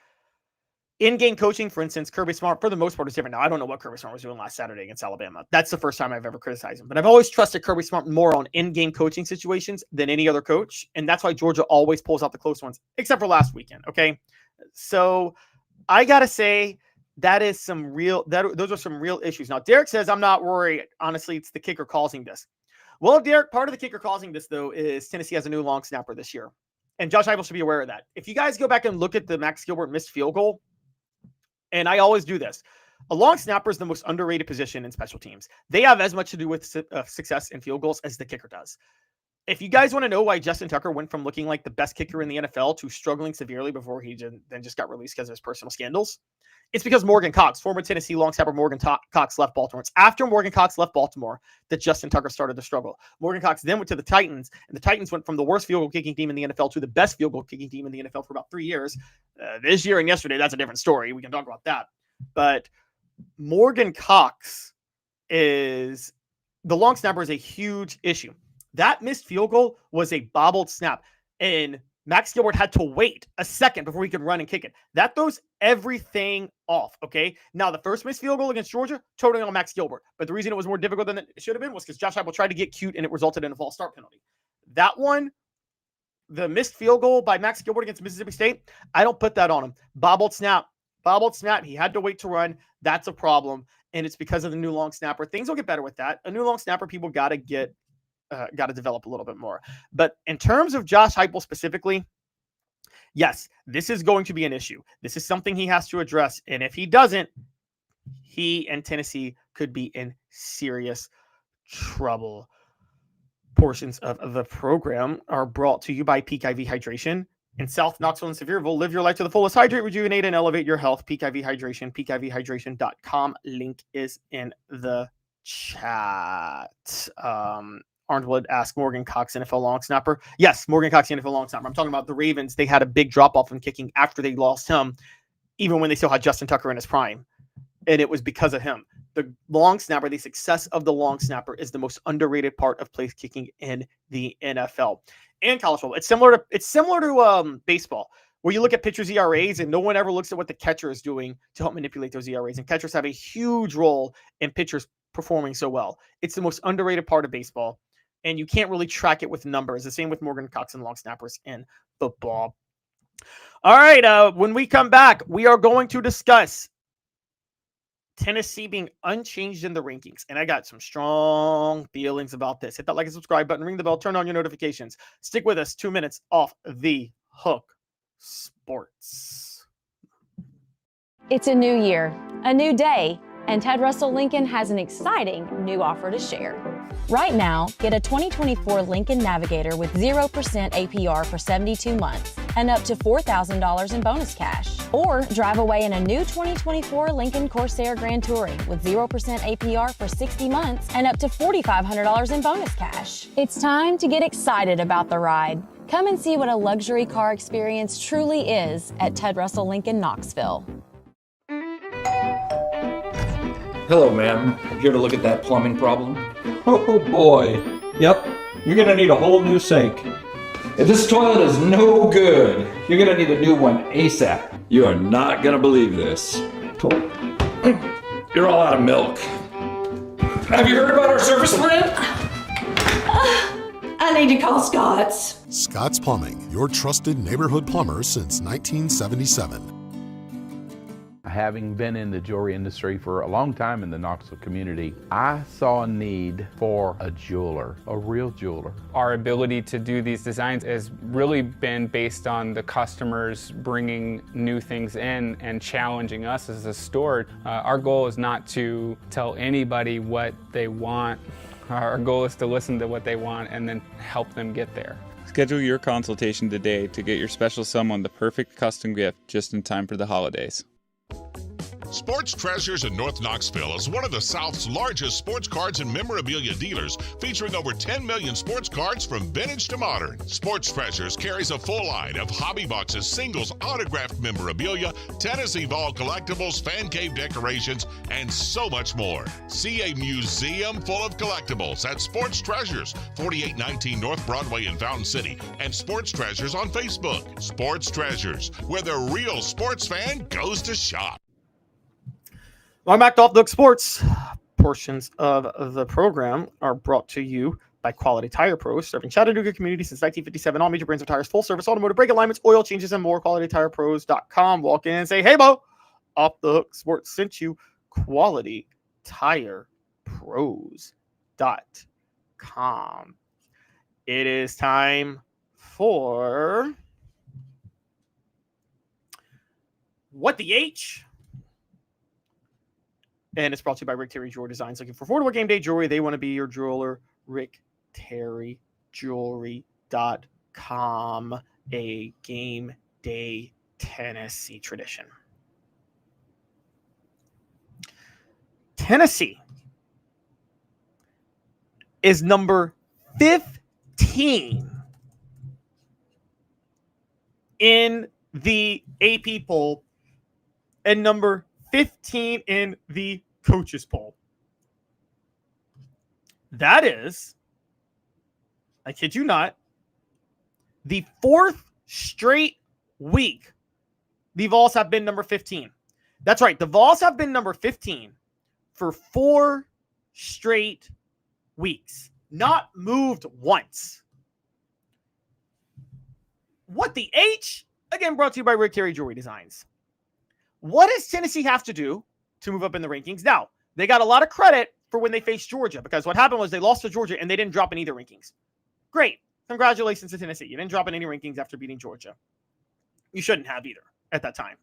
in-game coaching, for instance, Kirby Smart, for the most part, is different. Now, I don't know what Kirby Smart was doing last Saturday against Alabama. That's the first time I've ever criticized him. But I've always trusted Kirby Smart more on in-game coaching situations than any other coach. And that's why Georgia always pulls out the close ones, except for last weekend, okay? So I got to say that is those are some real issues. Now, Derek says, I'm not worried. Honestly, it's the kicker causing this. Well, Derek, part of the kicker causing this, though, is Tennessee has a new long snapper this year. And Josh Heupel should be aware of that. If you guys go back and look at the Max Gilbert missed field goal, and I always do this, a long snapper is the most underrated position in special teams. They have as much to do with success in field goals as the kicker does. If you guys want to know why Justin Tucker went from looking like the best kicker in the NFL to struggling severely before he then just got released because of his personal scandals, it's because Morgan Cox, former Tennessee long snapper Morgan Cox, left Baltimore. It's after Morgan Cox left Baltimore that Justin Tucker started to struggle. Morgan Cox then went to the Titans, and the Titans went from the worst field goal kicking team in the NFL to the best field goal kicking team in the NFL for about 3 years. This year and yesterday, that's a different story. We can talk about that. But Morgan Cox is the long snapper is a huge issue. That missed field goal was a bobbled snap, and Max Gilbert had to wait a second before he could run and kick it. That throws everything off, okay? Now, the first missed field goal against Georgia, totally on Max Gilbert. But the reason it was more difficult than it should have been was because Josh Heupel tried to get cute, and it resulted in a false start penalty. That one, the missed field goal by Max Gilbert against Mississippi State, I don't put that on him. Bobbled snap. He had to wait to run. That's a problem, and it's because of the new long snapper. Things will get better with that. A new long snapper, people got to develop a little bit more. But in terms of Josh Heupel specifically, yes, this is going to be an issue. This is something he has to address. And if he doesn't, he and Tennessee could be in serious trouble. Portions of the program are brought to you by Peak IV Hydration. In South Knoxville and Sevierville, live your life to the fullest. Hydrate, rejuvenate, and elevate your health. Peak IV Hydration, peakivhydration.com. Link is in the chat. Arnold asked Morgan Cox, NFL long snapper. Yes, Morgan Cox, NFL long snapper. I'm talking about the Ravens. They had a big drop-off in kicking after they lost him, even when they still had Justin Tucker in his prime. And it was because of him. The long snapper, the success of the long snapper is the most underrated part of place kicking in the NFL and college football. It's similar to baseball, where you look at pitchers' ERAs and no one ever looks at what the catcher is doing to help manipulate those ERAs. And catchers have a huge role in pitchers performing so well. It's the most underrated part of baseball. And you can't really track it with numbers. The same with Morgan Cox and long snappers in football. All right, when we come back, we are going to discuss Tennessee being unchanged in the rankings. And I got some strong feelings about this. Hit that like and subscribe button, ring the bell, turn on your notifications. Stick with us. 2 minutes off the hook. Sports. It's a new year, a new day, and Ted Russell Lincoln has an exciting new offer to share. Right now, get a 2024 Lincoln Navigator with 0% APR for 72 months and up to $4,000 in bonus cash. Or drive away in a new 2024 Lincoln Corsair Grand Touring with 0% APR for 60 months and up to $4,500 in bonus cash. It's time to get excited about the ride. Come and see what a luxury car experience truly is at Ted Russell Lincoln Knoxville. Hello, ma'am. Here to look at that plumbing problem? Oh boy. Yep. You're gonna need a whole new sink. If this toilet is no good, you're gonna need a new one ASAP. You are not gonna believe this. You're all out of milk. Have you heard about our service plan? I need to call Scott's. Scott's Plumbing, your trusted neighborhood plumber since 1977. Having been in the jewelry industry for a long time in the Knoxville community, I saw a need for a jeweler, a real jeweler. Our ability to do these designs has really been based on the customers bringing new things in and challenging us as a store. Our goal is not to tell anybody what they want. Our goal is to listen to what they want and then help them get there. Schedule your consultation today to get your special someone the perfect custom gift just in time for the holidays. Sports Treasures in North Knoxville is one of the South's largest sports cards and memorabilia dealers, featuring over 10 million sports cards from vintage to modern. Sports Treasures carries a full line of hobby boxes, singles, autographed memorabilia, Tennessee Vol collectibles, fan cave decorations, and so much more. See a museum full of collectibles at Sports Treasures, 4819 North Broadway in Fountain City, and Sports Treasures on Facebook. Sports Treasures, where the real sports fan goes to shop. Welcome back to Off the Hook Sports. Portions of the program are brought to you by Quality Tire Pros, serving Chattanooga community since 1957. All major brands of tires, full service, automotive brake alignments, oil changes, and more. QualityTirePros.com. Walk in and say, hey, Bo, Off the Hook Sports sent you. QualityTirePros.com. It is time for What the H? And it's brought to you by Rick Terry Jewelry Designs. Looking for affordable game day jewelry? They want to be your jeweler. RickTerryJewelry.com. A game day Tennessee tradition. Tennessee is number 15 in the AP poll and number 15 in the coaches poll. That is, I kid you not, the fourth straight week the Vols have been number 15. That's right. The Vols have been number 15 for 4 straight weeks. Not moved once. What the H? Again, brought to you by Rick Terry Jewelry Designs. What does Tennessee have to do to move up in the rankings? Now, they got a lot of credit for when they faced Georgia, because what happened was they lost to Georgia and they didn't drop in either rankings. Great. Congratulations to Tennessee. You didn't drop in any rankings after beating Georgia. You shouldn't have either at that time.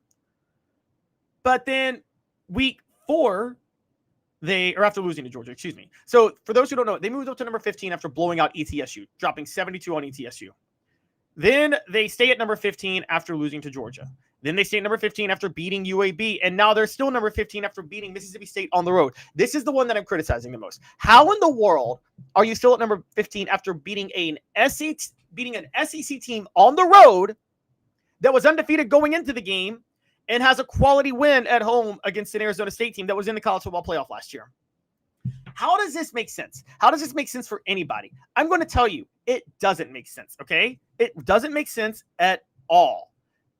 But then week 4, after losing to Georgia, excuse me. So for those who don't know, they moved up to number 15 after blowing out ETSU, dropping 72 on ETSU. Then they stay at number 15 after losing to Georgia. Then they stay at number 15 after beating UAB. And now they're still number 15 after beating Mississippi State on the road. This is the one that I'm criticizing the most. How in the world are you still at number 15 after beating an SEC team on the road that was undefeated going into the game and has a quality win at home against an Arizona State team that was in the college football playoff last year? How does this make sense? How does this make sense for anybody? I'm going to tell you, it doesn't make sense, okay? It doesn't make sense at all.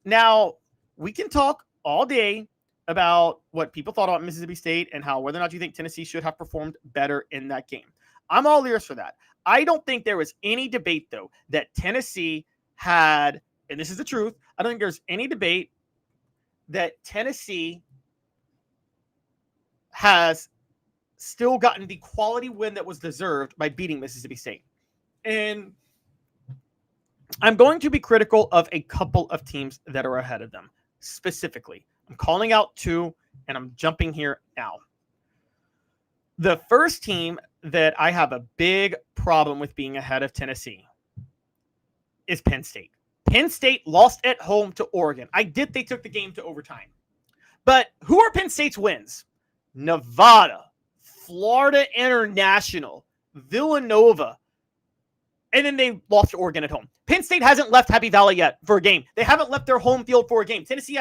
Now, we can talk all day about what people thought about Mississippi State and how whether or not you think Tennessee should have performed better in that game. I'm all ears for that. I don't think there was any debate, though, that Tennessee had, and this is the truth, I don't think there's any debate that Tennessee has still gotten the quality win that was deserved by beating Mississippi State. And I'm going to be critical of a couple of teams that are ahead of them. Specifically, I'm calling out 2, and I'm jumping here now. The first team that I have a big problem with being ahead of Tennessee is Penn State. Penn State lost at home to Oregon. I get they took the game to overtime. But who are Penn State's wins? Nevada, Florida International, Villanova, and then they lost to Oregon at home. Penn State hasn't left Happy Valley yet for a game. They haven't left their home field for a game. Penn State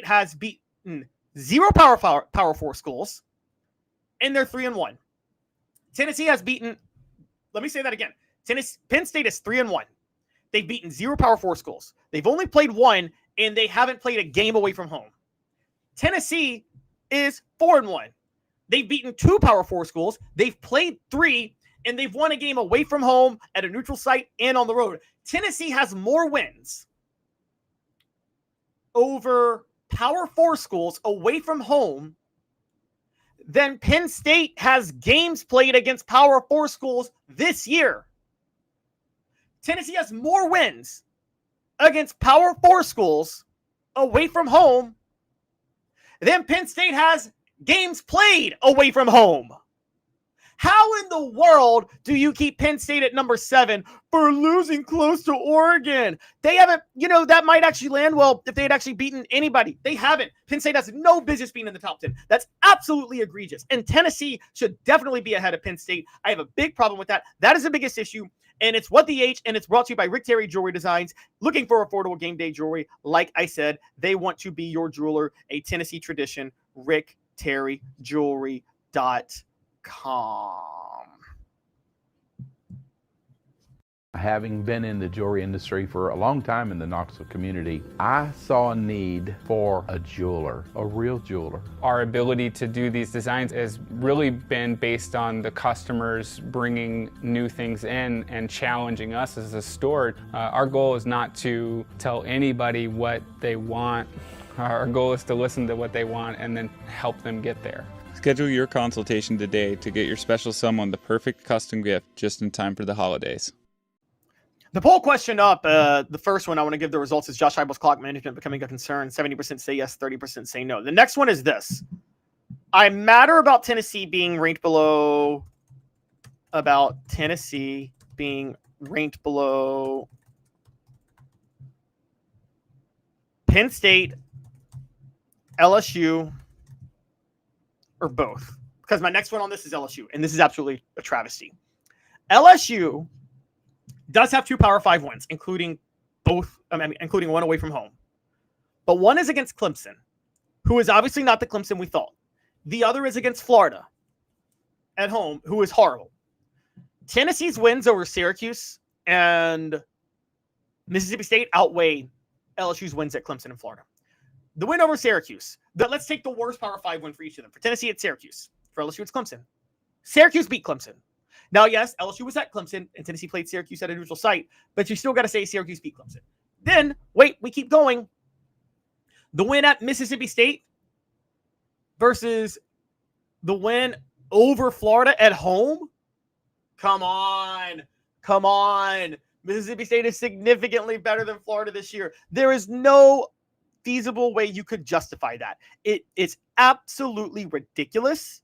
has beaten 0 Power 4 schools, and they're 3-1. Tennessee has beaten, let me say that again. Penn State is 3-1. They've beaten 0 Power 4 schools. They've only played 1, and they haven't played a game away from home. Tennessee is 4-1. They've beaten 2 Power 4 schools. They've played 3, and they've won a game away from home at a neutral site and on the road. Tennessee has more wins over Power 4 schools away from home than Penn State has games played against Power 4 schools this year. Tennessee has more wins against Power 4 schools away from home than Penn State has games played away from home. How in the world do you keep Penn State at number 7 for losing close to Oregon? They haven't, that might actually land well if they had actually beaten anybody. They haven't. Penn State has no business being in the top 10. That's absolutely egregious. And Tennessee should definitely be ahead of Penn State. I have a big problem with that. That is the biggest issue. And it's What the H, and it's brought to you by Rick Terry Jewelry Designs. Looking for affordable game day jewelry. Like I said, they want to be your jeweler, a Tennessee tradition. RickTerryJewelry.com. Having been in the jewelry industry for a long time in the Knoxville community, I saw a need for a jeweler, a real jeweler. Our ability to do these designs has really been based on the customers bringing new things in and challenging us as a store. Our goal is not to tell anybody what they want. Our goal is to listen to what they want and then help them get there. Schedule your consultation today to get your special someone the perfect custom gift just in time for the holidays. The poll question up, the first one I want to give the results is Josh Heupel's clock management becoming a concern. 70% say yes, 30% say no. The next one is this. I'm madder about Tennessee being ranked below Penn State, LSU, or both. Because my next one on this is LSU, and this is absolutely a travesty. LSU does have 2 Power 5 wins, including one away from home. But one is against Clemson, who is obviously not the Clemson we thought. The other is against Florida at home, who is horrible. Tennessee's wins over Syracuse and Mississippi State outweigh LSU's wins at Clemson and Florida. The win over Syracuse. Let's take the worst Power 5 win for each of them. For Tennessee, it's Syracuse. For LSU, it's Clemson. Syracuse beat Clemson. Now, yes, LSU was at Clemson, and Tennessee played Syracuse at a neutral site, but you still got to say Syracuse beat Clemson. Then, wait, we keep going. The win at Mississippi State versus the win over Florida at home? Come on. Mississippi State is significantly better than Florida this year. There is no feasible way you could justify that. It is absolutely ridiculous.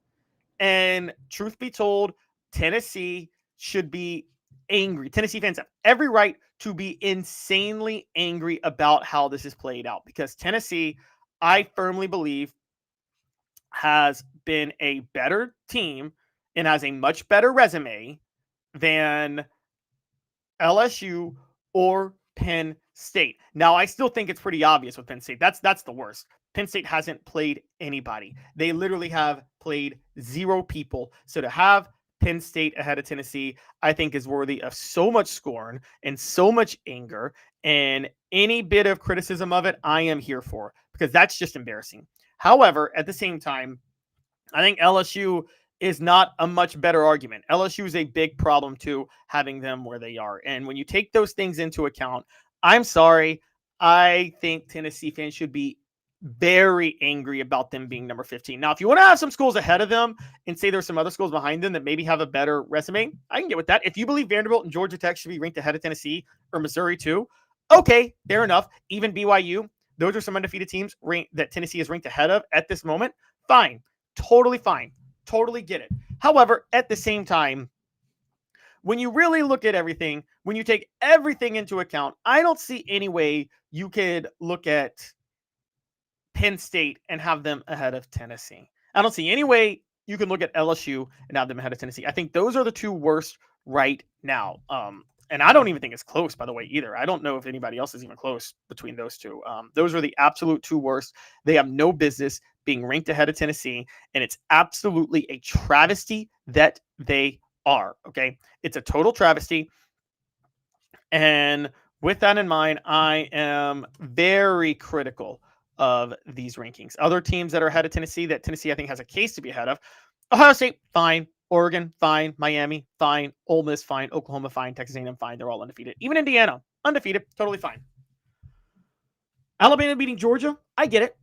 And truth be told, Tennessee should be angry. Tennessee fans have every right to be insanely angry about how this is played out, because Tennessee, I firmly believe, has been a better team and has a much better resume than LSU or Penn State. Now, I still think it's pretty obvious with Penn State. That's the worst. Penn State hasn't played anybody. They literally have played 0 people. So to have Penn State ahead of Tennessee, I think is worthy of so much scorn and so much anger, and any bit of criticism of it, I am here for, because that's just embarrassing. However, at the same time, I think LSU is not a much better argument. LSU is a big problem too, having them where they are. And when you take those things into account, I'm sorry, I think Tennessee fans should be very angry about them being number 15. Now, if you want to have some schools ahead of them and say there's some other schools behind them that maybe have a better resume, I can get with that. If you believe Vanderbilt and Georgia Tech should be ranked ahead of Tennessee or Missouri too, okay, fair enough. Even BYU, those are some undefeated teams that Tennessee is ranked ahead of at this moment. Fine. Totally fine. Totally get it. However, at the same time, when you really look at everything, when you take everything into account, I don't see any way you could look at Penn State and have them ahead of Tennessee. I don't see any way you can look at LSU and have them ahead of Tennessee. I think those are the 2 worst right now. And I don't even think it's close, by the way, either. I don't know if anybody else is even close between those 2. Those are the absolute 2 worst. They have no business being ranked ahead of Tennessee, and it's absolutely a travesty that they are, okay? It's a total travesty. And with that in mind, I am very critical of these rankings. Other teams that are ahead of Tennessee that Tennessee, I think, has a case to be ahead of: Ohio State, fine. Oregon, fine. Miami, fine. Ole Miss, fine. Oklahoma, fine. Texas A&M, fine. They're all undefeated. Even Indiana, undefeated, totally fine. Alabama beating Georgia, I get it.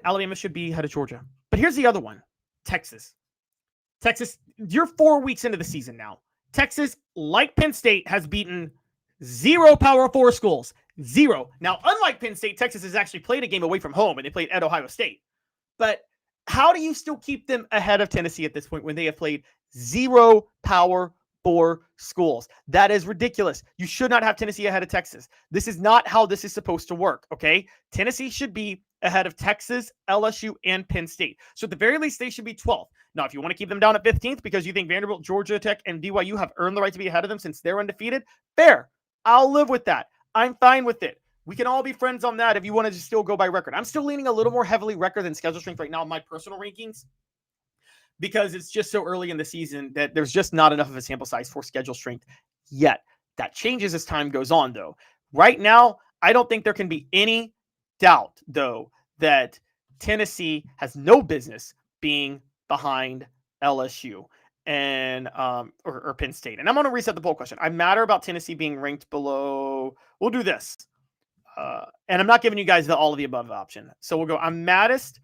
Alabama should be ahead of Georgia. But here's the other one: Texas. You're 4 weeks into the season now. Texas, like Penn State, has beaten 0 Power 4 schools. 0. Now, unlike Penn State, Texas has actually played a game away from home, and they played at Ohio State. But how do you still keep them ahead of Tennessee at this point when they have played 0 Power 4 schools. That is ridiculous. You should not have Tennessee ahead of Texas. This is not how this is supposed to work, okay? Tennessee should be ahead of Texas, LSU, and Penn State. So at the very least, they should be 12th. Now, if you want to keep them down at 15th because you think Vanderbilt, Georgia Tech, and BYU have earned the right to be ahead of them since they're undefeated, fair. I'll live with that. I'm fine with it. We can all be friends on that if you want to just still go by record. I'm still leaning a little more heavily record than schedule strength right now in my personal rankings because it's just so early in the season that there's just not enough of a sample size for schedule strength yet. That changes as time goes on, though. Right now, I don't think there can be any doubt, though, that Tennessee has no business being behind LSU and or Penn State. And I'm going to reset the poll question. I matter about Tennessee being ranked below. We'll do this. And I'm not giving you guys the all of the above option. So we'll go, I'm maddest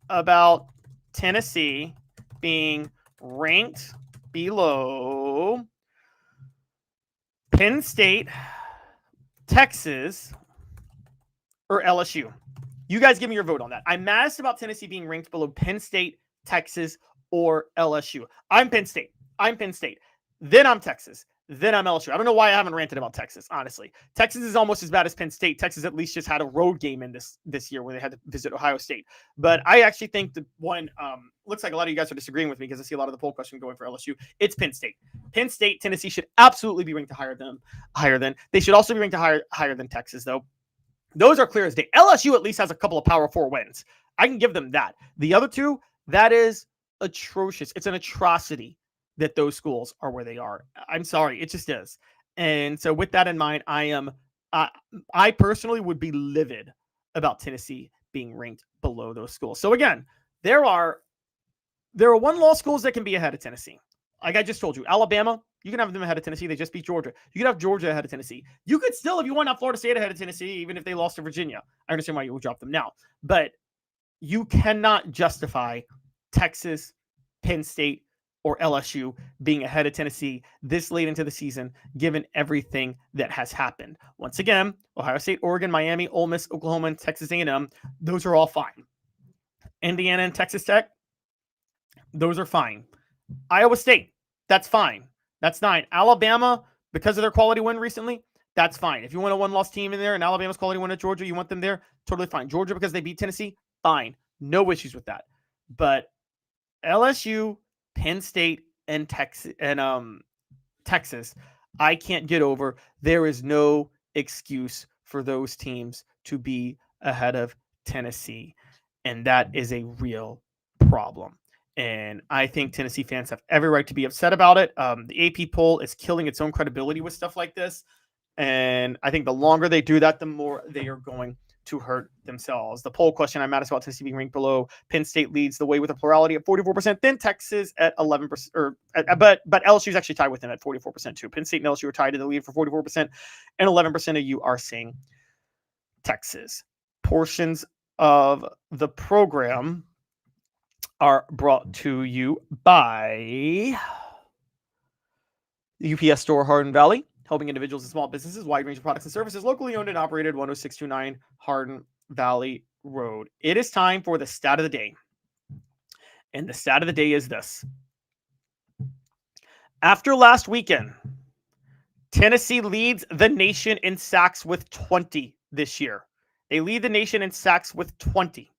about Tennessee being ranked below Penn State, Texas, or LSU. You guys give me your vote on that. I'm maddest about Tennessee being ranked below Penn State, Texas, or LSU. I'm Penn State. Then I'm Texas. Then I'm LSU. I don't know why I haven't ranted about Texas, honestly. Texas is almost as bad as Penn State. Texas at least just had a road game in this year where they had to visit Ohio State. But I actually think the one, looks like a lot of you guys are disagreeing with me because I see a lot of the poll question going for LSU. It's Penn State. Penn State, Tennessee should absolutely be ranked higher than. They should also be ranked higher than Texas, though. Those are clear as day. LSU at least has a couple of Power 4 wins. I can give them that. The other two, that is atrocious. It's an atrocity that those schools are where they are. I'm sorry, it just is. And so with that in mind, I personally would be livid about Tennessee being ranked below those schools. So again, there are one-loss schools that can be ahead of Tennessee. Like I just told you, Alabama, you can have them ahead of Tennessee. They just beat Georgia. You could have Georgia ahead of Tennessee. You could still, if you want, have Florida State ahead of Tennessee, even if they lost to Virginia. I understand why you would drop them now. But you cannot justify Texas, Penn State, or LSU being ahead of Tennessee this late into the season, given everything that has happened. Once again, Ohio State, Oregon, Miami, Ole Miss, Oklahoma, and Texas A&M, those are all fine. Indiana and Texas Tech, those are fine. Iowa State, that's fine. That's 9. Alabama, because of their quality win recently, that's fine. If you want a one-loss team in there and Alabama's quality win at Georgia, you want them there, totally fine. Georgia, because they beat Tennessee, fine. No issues with that. But LSU, Penn State, and Texas, I can't get over. There is no excuse for those teams to be ahead of Tennessee, and that is a real problem. And I think Tennessee fans have every right to be upset about it. The AP poll is killing its own credibility with stuff like this, and I think the longer they do that, the more they are going to hurt themselves. The poll question, I'm mad about Tennessee being ranked below. Penn State leads the way with a plurality at 44%, then Texas at 11%, but LSU is actually tied with them at 44% too. Penn State and LSU are tied in the lead for 44%, and 11% of you are saying Texas. Portions of the program are brought to you by the UPS store Hardin Valley, helping individuals and small businesses, wide range of products and services, locally owned and operated, 10629 Hardin Valley Road. It is time for the stat of the day. And the stat of the day is this. After last weekend, Tennessee leads the nation in sacks with 20 this year. They lead the nation in sacks with 20.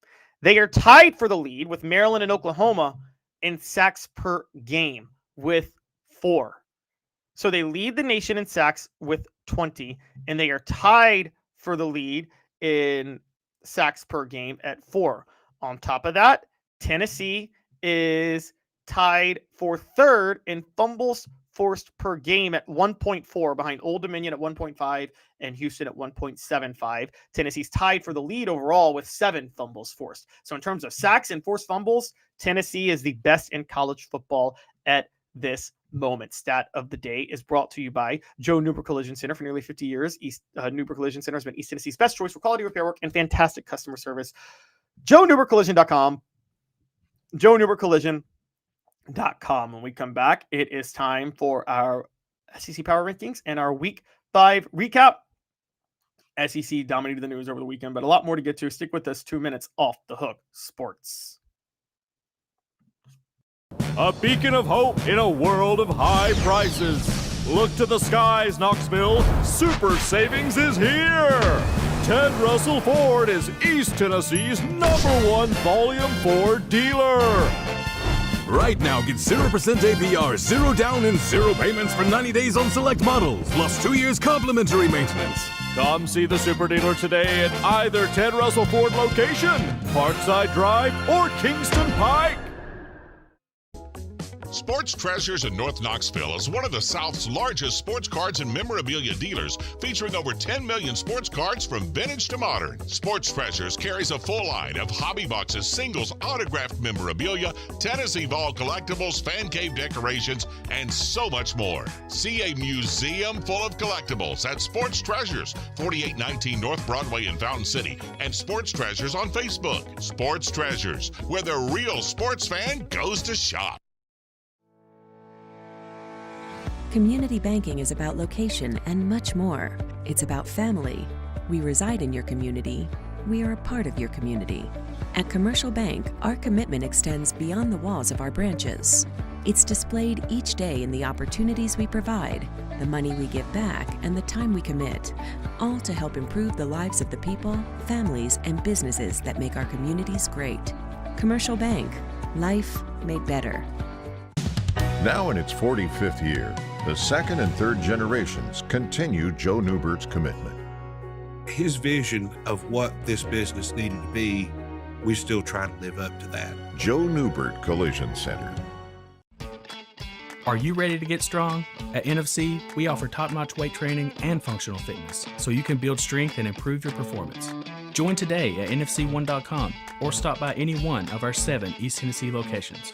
They are tied for the lead with Maryland and Oklahoma in sacks per game with 4. So they lead the nation in sacks with 20, and they are tied for the lead in sacks per game at 4. On top of that, Tennessee is tied for 3rd in fumbles forced per game at 1.4, behind Old Dominion at 1.5 and Houston at 1.75. Tennessee's tied for the lead overall with 7 fumbles forced. So in terms of sacks and forced fumbles, Tennessee is the best in college football at this moment. Stat of the day is brought to you by Joe Newber Collision Center. For nearly 50 years, Newber Collision Center has been East Tennessee's best choice for quality repair work and fantastic customer service. JoeNewberCollision.com. JoeNewberCollision.com. When we come back, it is time for our SEC Power Rankings and our Week 5 recap. SEC dominated the news over the weekend, but a lot more to get to. Stick with us. 2 minutes off the hook. Sports. A beacon of hope in a world of high prices. Look to the skies, Knoxville. Super Savings is here. Ted Russell Ford is East Tennessee's #1 Volume 4 dealer. Right now, get 0% APR, 0 down, and 0 payments for 90 days on select models, plus 2 years complimentary maintenance. Come see the super dealer today at either Ted Russell Ford location, Parkside Drive, or Kingston Pike. Sports Treasures in North Knoxville is one of the South's largest sports cards and memorabilia dealers, featuring over 10 million sports cards from vintage to modern. Sports Treasures carries a full line of hobby boxes, singles, autographed memorabilia, Tennessee Vol collectibles, fan cave decorations, and so much more. See a museum full of collectibles at Sports Treasures, 4819 North Broadway in Fountain City, and Sports Treasures on Facebook. Sports Treasures, where the real sports fan goes to shop. Community banking is about location and much more. It's about family. We reside in your community. We are a part of your community. At Commercial Bank, our commitment extends beyond the walls of our branches. It's displayed each day in the opportunities we provide, the money we give back, and the time we commit, all to help improve the lives of the people, families, and businesses that make our communities great. Commercial Bank, life made better. Now in its 45th year, the second and third generations continue Joe Newbert's commitment. His vision of what this business needed to be, we still try to live up to that. Joe Newbert Collision Center. Are you ready to get strong? At NFC, we offer top-notch weight training and functional fitness, so you can build strength and improve your performance. Join today at NFC1.com or stop by any one of our 7 East Tennessee locations.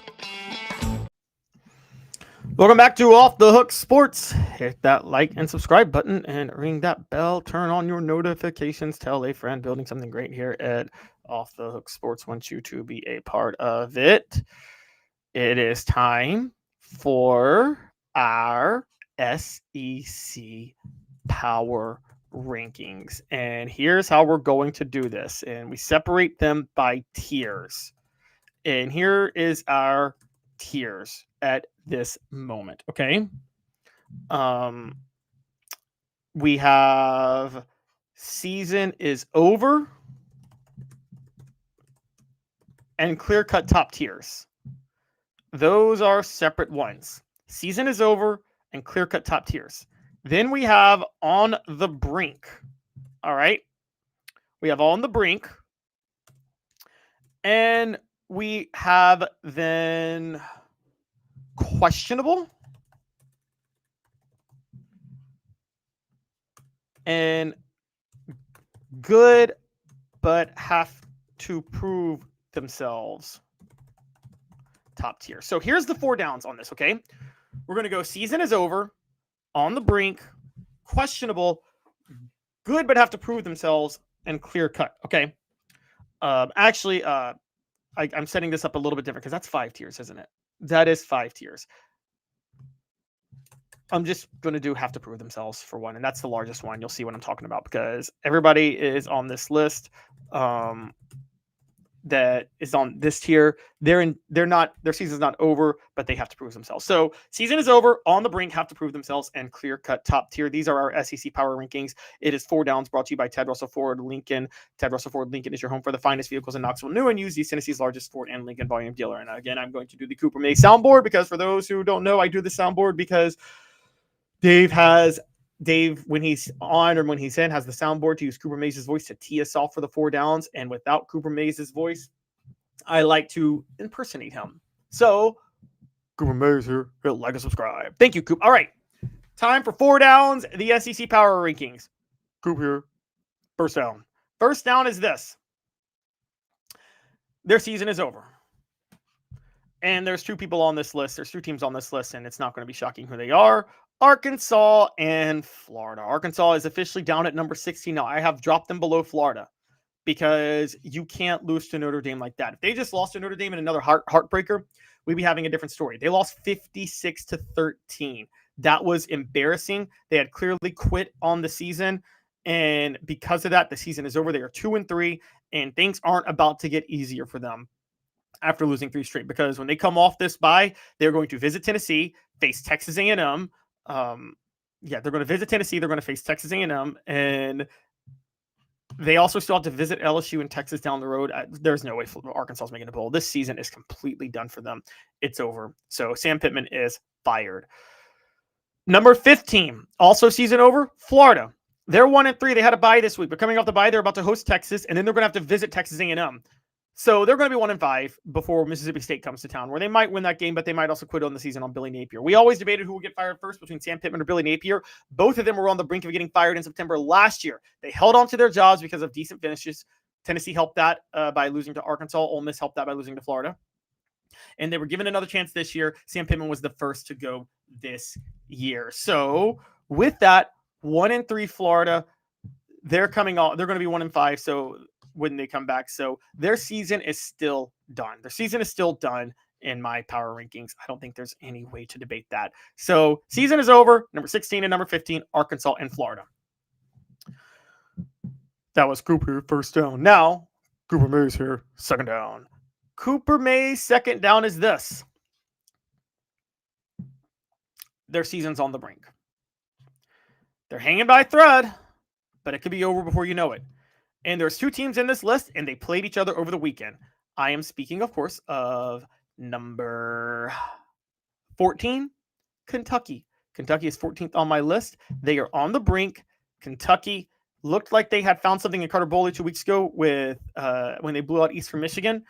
Welcome back to Off the Hook Sports. Hit that like and subscribe button and ring that bell. Turn on your notifications. Tell a friend building something great here at Off the Hook Sports wants you to be a part of it. It is time for our SEC Power Rankings. And here's how we're going to do this. And we separate them by tiers. And here is our tiers at this moment. Okay. We have season is over and clear cut top tiers. Those are separate ones. Season is over and clear cut top tiers. Then we have on the brink. All right. We have on the brink. And we have then questionable and good, but have to prove themselves top tier. So here's the 4 downs on this, okay? We're going to go season is over, on the brink, questionable, good, but have to prove themselves, and clear cut, okay? Actually, I'm setting this up a little bit different because that's 5 tiers, isn't it? That is 5 tiers. I'm just going to do have to prove themselves for one, and that's the largest one. You'll see what I'm talking about because everybody is on this list that is on this tier. Their season's not over, but they have to prove themselves. So season is over, on the brink, have to prove themselves, and clear cut top tier. These are our SEC Power Rankings. It is 4 downs brought to you by Ted Russell Ford Lincoln. Ted Russell Ford Lincoln is your home for the finest vehicles in Knoxville, new and used, East Tennessee's largest Ford and Lincoln volume dealer. And again, I'm going to do the Cooper May soundboard because for those who don't know, I do the soundboard because Dave, when he's on or when he's in, has the soundboard to use Cooper Mays' voice to tee us off for the 4 downs. And without Cooper Mays' voice, I like to impersonate him. So, Cooper Mays here. Hit like and subscribe. Thank you, Coop. All right. Time for 4 downs, the SEC Power Rankings. Coop here. First down. First down is this. Their season is over. And there's 2 people on this list. There's 2 teams on this list, and it's not going to be shocking who they are. Arkansas and Florida. Arkansas is officially down at number 16 now. I have dropped them below Florida because you can't lose to Notre Dame like that. If they just lost to Notre Dame in another heartbreaker, we'd be having a different story. They lost 56-13. That was embarrassing. They had clearly quit on the season, and because of that, the season is over. They are 2-3, and things aren't about to get easier for them. after losing 3 straight, because when they come off this bye, they're going to visit Tennessee, face Texas A&M. They're going to visit Tennessee. They're going to face Texas A&M, and they also still have to visit LSU and Texas down the road. There's no way Arkansas is making a bowl. This season is completely done for them. It's over. So Sam Pittman is fired. Number 15, also season over, Florida. They're 1-3. They had a bye this week, but coming off the bye, they're about to host Texas, and then they're going to have to visit Texas A&M. So they're going to be 1-5 before Mississippi State comes to town, where they might win that game, but they might also quit on the season on Billy Napier. We always debated who would get fired first between Sam Pittman or Billy Napier. Both of them were on the brink of getting fired in September last year. They held on to their jobs because of decent finishes. Tennessee helped that by losing to Arkansas. Ole Miss helped that by losing to Florida. And they were given another chance this year. Sam Pittman was the first to go this year. So with that, 1-3 Florida, they're coming on. They're going to be 1-5. So when they come back, so their season is still done. Their season is still done in my power rankings. I don't think there's any way to debate that. So season is over. Number 16 and number 15, Arkansas and Florida. That was Cooper first down. Now Cooper Mays here, second down. Cooper Mays second down is this. Their season's on the brink. They're hanging by a thread, but it could be over before you know it. And there's 2 teams in this list, and they played each other over the weekend. I am speaking, of course, of number 14, Kentucky. Kentucky is 14th on my list. They are on the brink. Kentucky looked like they had found something in Carter Bowley 2 weeks ago with when they blew out Eastern Michigan.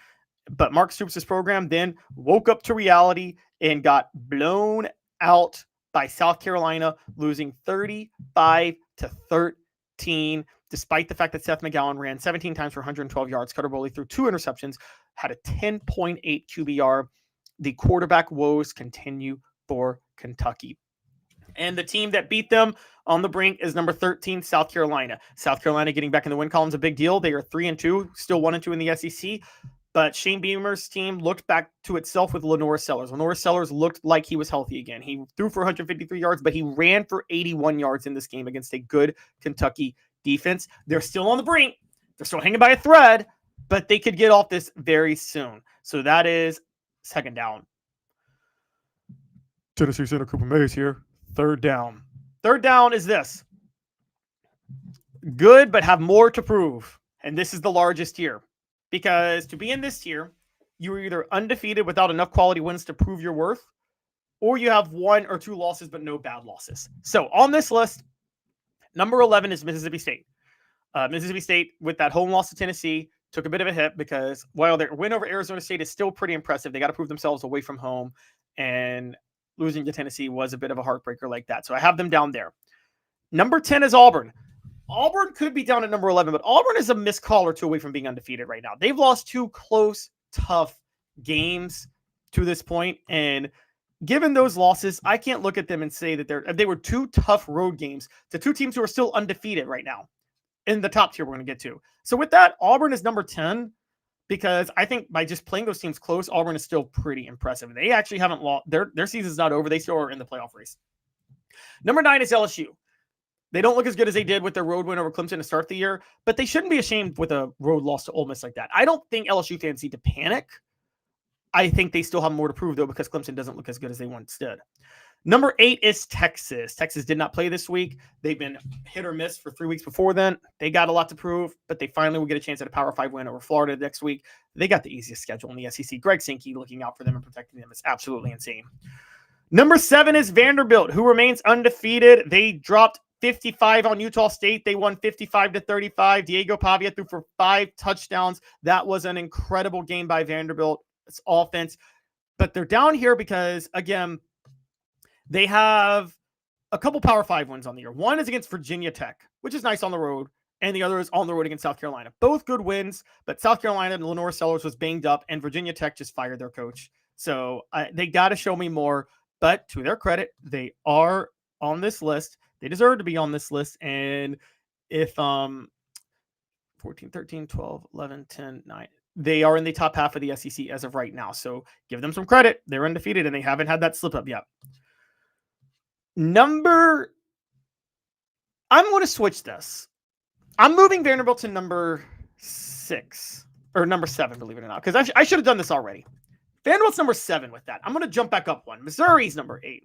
But Mark Stoops' program then woke up to reality and got blown out by South Carolina, losing 35-13. Despite the fact that Seth McGowan ran 17 times for 112 yards, Carter Bowley threw 2 interceptions, had a 10.8 QBR. The quarterback woes continue for Kentucky. And the team that beat them on the brink is number 13, South Carolina. South Carolina getting back in the win column is a big deal. They are 3-2, still 1-2 in the SEC. But Shane Beamer's team looked back to itself with Lenore Sellers. Lenore Sellers looked like he was healthy again. He threw for 153 yards, but he ran for 81 yards in this game against a good Kentucky defense. They're still on the brink. They're still hanging by a thread, but they could get off this very soon. So that is second down. Tennessee Center Cooper Mays here. Third down. Third down is this. Good, but have more to prove. And this is the largest tier. Because to be in this tier, you are either undefeated without enough quality wins to prove your worth, or you have 1 or 2 losses, but no bad losses. So on this list, number 11 is Mississippi State. Mississippi State, with that home loss to Tennessee, took a bit of a hit because while their win over Arizona State is still pretty impressive, they got to prove themselves away from home, and losing to Tennessee was a bit of a heartbreaker like that. So I have them down there. Number 10 is Auburn. Auburn could be down at number 11, but Auburn is a missed call or 2 away from being undefeated right now. They've lost 2 close, tough games to this point, and given those losses, I can't look at them and say that they were 2 tough road games to 2 teams who are still undefeated right now in the top tier we're going to get to. So with that, Auburn is number 10 because I think by just playing those teams close, Auburn is still pretty impressive. They actually haven't lost. Their season's not over. They still are in the playoff race. Number 9 is LSU. They don't look as good as they did with their road win over Clemson to start the year, but they shouldn't be ashamed with a road loss to Ole Miss like that. I don't think LSU fans need to panic. I think they still have more to prove, though, because Clemson doesn't look as good as they once did. Number 8 is Texas. Texas did not play this week. They've been hit or miss for 3 weeks before then. They got a lot to prove, but they finally will get a chance at a Power 5 win over Florida next week. They got the easiest schedule in the SEC. Greg Sankey looking out for them and protecting them is absolutely insane. Number 7 is Vanderbilt, who remains undefeated. They dropped 55 on Utah State. They won 55-35. Diego Pavia threw for 5 touchdowns. That was an incredible game by Vanderbilt. It's offense. But they're down here because, again, they have a couple Power 5 wins on the year. One is against Virginia Tech, which is nice on the road, and the other is on the road against South Carolina. Both good wins, but South Carolina and Lenore Sellers was banged up, and Virginia Tech just fired their coach. So they got to show me more. But to their credit, they are on this list. They deserve to be on this list. And if 14, 13, 12, 11, 10, 9, they are in the top half of the SEC as of right now. So give them some credit. They're undefeated, and they haven't had that slip up yet. I'm going to switch this. I'm moving Vanderbilt to number 6. or number 7, believe it or not, because I should have done this already. Vanderbilt's number 7 with that. I'm going to jump back up one. Missouri's number 8.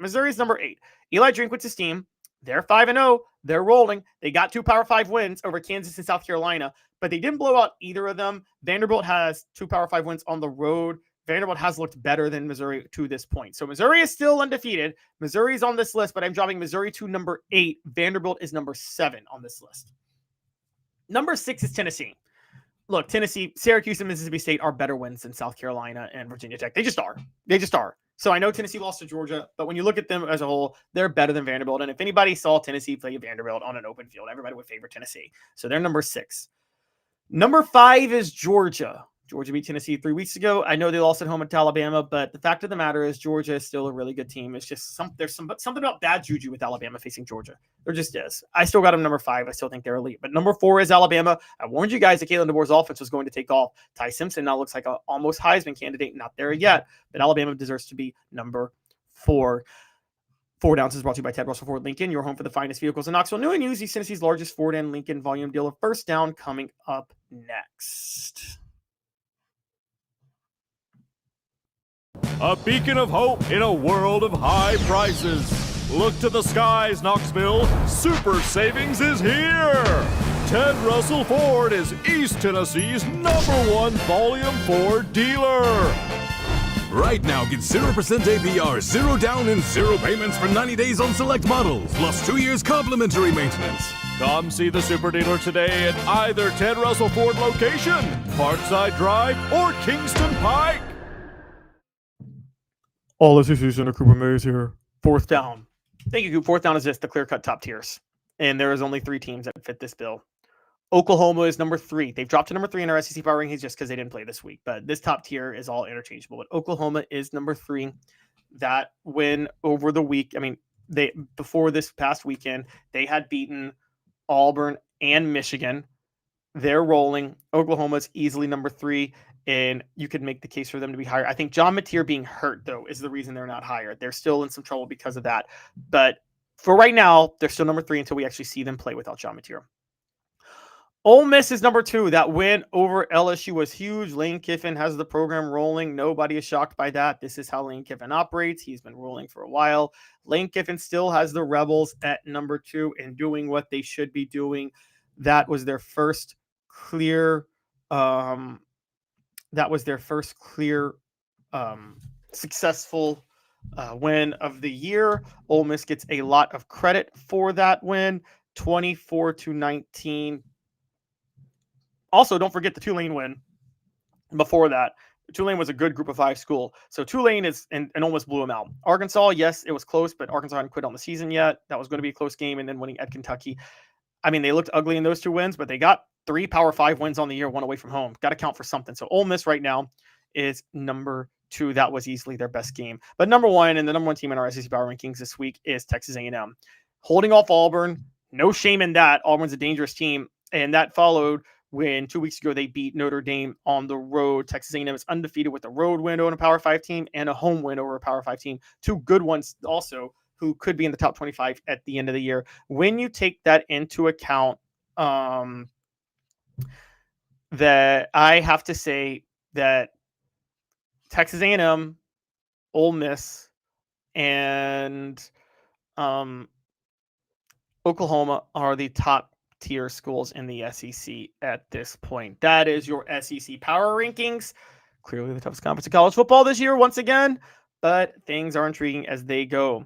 Eli Drinkwitz's team, they're 5-0. They're rolling. They got 2 Power 5 wins over Kansas and South Carolina, but they didn't blow out either of them. Vanderbilt has 2 Power 5 wins on the road. Vanderbilt has looked better than Missouri to this point. So Missouri is still undefeated. Missouri's on this list, but I'm dropping Missouri to number 8. Vanderbilt is number 7 on this list. Number 6 is Tennessee. Look, Tennessee, Syracuse, and Mississippi State are better wins than South Carolina and Virginia Tech. They just are. So I know Tennessee lost to Georgia, but when you look at them as a whole, they're better than Vanderbilt. And if anybody saw Tennessee play Vanderbilt on an open field, everybody would favor Tennessee. So they're number 6. Number 5 is Georgia. Georgia beat Tennessee 3 weeks ago. I know they lost at home to Alabama, but the fact of the matter is Georgia is still a really good team. It's just there's something about bad juju with Alabama facing Georgia. There just is. I still got them number 5. I still think they're elite. But number 4 is Alabama. I warned you guys that Kalen DeBoer's offense was going to take off. Ty Simpson now looks like an almost Heisman candidate. Not there yet, but Alabama deserves to be number 4. 4 Downs is brought to you by Ted Russell Ford Lincoln, your home for the finest vehicles in Knoxville. New and used, East Tennessee's largest Ford and Lincoln volume dealer. First Down coming up next. A beacon of hope in a world of high prices. Look to the skies, Knoxville. Super Savings is here. Ted Russell Ford is East Tennessee's #1 Volume 4 dealer. Right now, get 0% APR, 0 down, and 0 payments for 90 days on select models, plus 2 years complimentary maintenance. Come see the super dealer today at either Ted Russell Ford location, Parkside Drive, or Kingston Pike. All SEC Center, Cooper Mays here. 4th Down. Thank you, Coop. 4th Down is just the clear-cut top tiers. And there is only 3 teams that fit this bill. Oklahoma is number 3. They've dropped to number 3 in our SEC power rankings just because they didn't play this week. But this top tier is all interchangeable. But Oklahoma is number 3. That win over the week, before this past weekend, they had beaten Auburn and Michigan. They're rolling. Oklahoma's easily number 3. And you could make the case for them to be higher. I think John Mateer being hurt, though, is the reason they're not higher. They're still in some trouble because of that. But for right now, they're still number 3 until we actually see them play without John Mateer. Ole Miss is number 2. That win over LSU was huge. Lane Kiffin has the program rolling. Nobody is shocked by that. This is how Lane Kiffin operates. He's been rolling for a while. Lane Kiffin still has the Rebels at number 2 and doing what they should be doing. That was their first clear successful win of the year. Ole Miss gets a lot of credit for that win, 24-19. Also, don't forget the Tulane win before that. Tulane was a good group of 5 school. So Tulane is and almost blew them out. Arkansas, yes, it was close, but Arkansas hadn't quit on the season yet. That was going to be a close game, and then winning at Kentucky. They looked ugly in those 2 wins, but they got 3 Power 5 wins on the year, 1 away from home. Got to count for something. So Ole Miss right now is number 2. That was easily their best game. But number 1 and the number 1 team in our SEC Power Rankings this week is Texas A&M. Holding off Auburn, no shame in that. Auburn's a dangerous team, and that followed when 2 weeks ago they beat Notre Dame on the road. Texas A&M is undefeated with a road win over a Power 5 team and a home win over a Power 5 team. 2 good ones also who could be in the top 25 at the end of the year. When you take that into account, that I have to say that Texas A&M, Ole Miss, and Oklahoma are the top tier schools in the SEC at this point. That is your SEC power rankings. Clearly the toughest conference in college football this year once again, but things are intriguing as they go.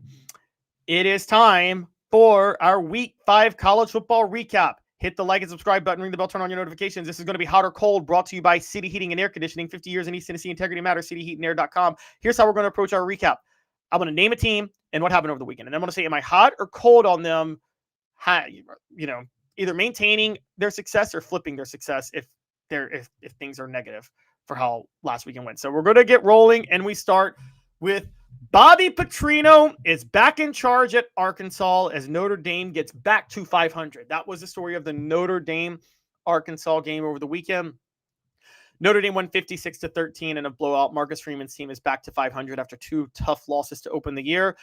It is time for our Week 5 college football recap. Hit the like and subscribe button, ring the bell, turn on your notifications. This is going to be Hot or Cold, brought to you by City Heating and Air Conditioning. 50 years in East Tennessee, integrity matters, cityheatandair.com. Here's how we're going to approach our recap. I'm going to name a team and what happened over the weekend. And I'm going to say, am I hot or cold on them? Either maintaining their success or flipping their success if things are negative for how last weekend went. So we're going to get rolling, and we start with Bobby Petrino is back in charge at Arkansas as Notre Dame gets back to 500. That was the story of the Notre Dame-Arkansas game over the weekend. Notre Dame won 56-13 in a blowout. Marcus Freeman's team is back to 500 after 2 tough losses to open the year.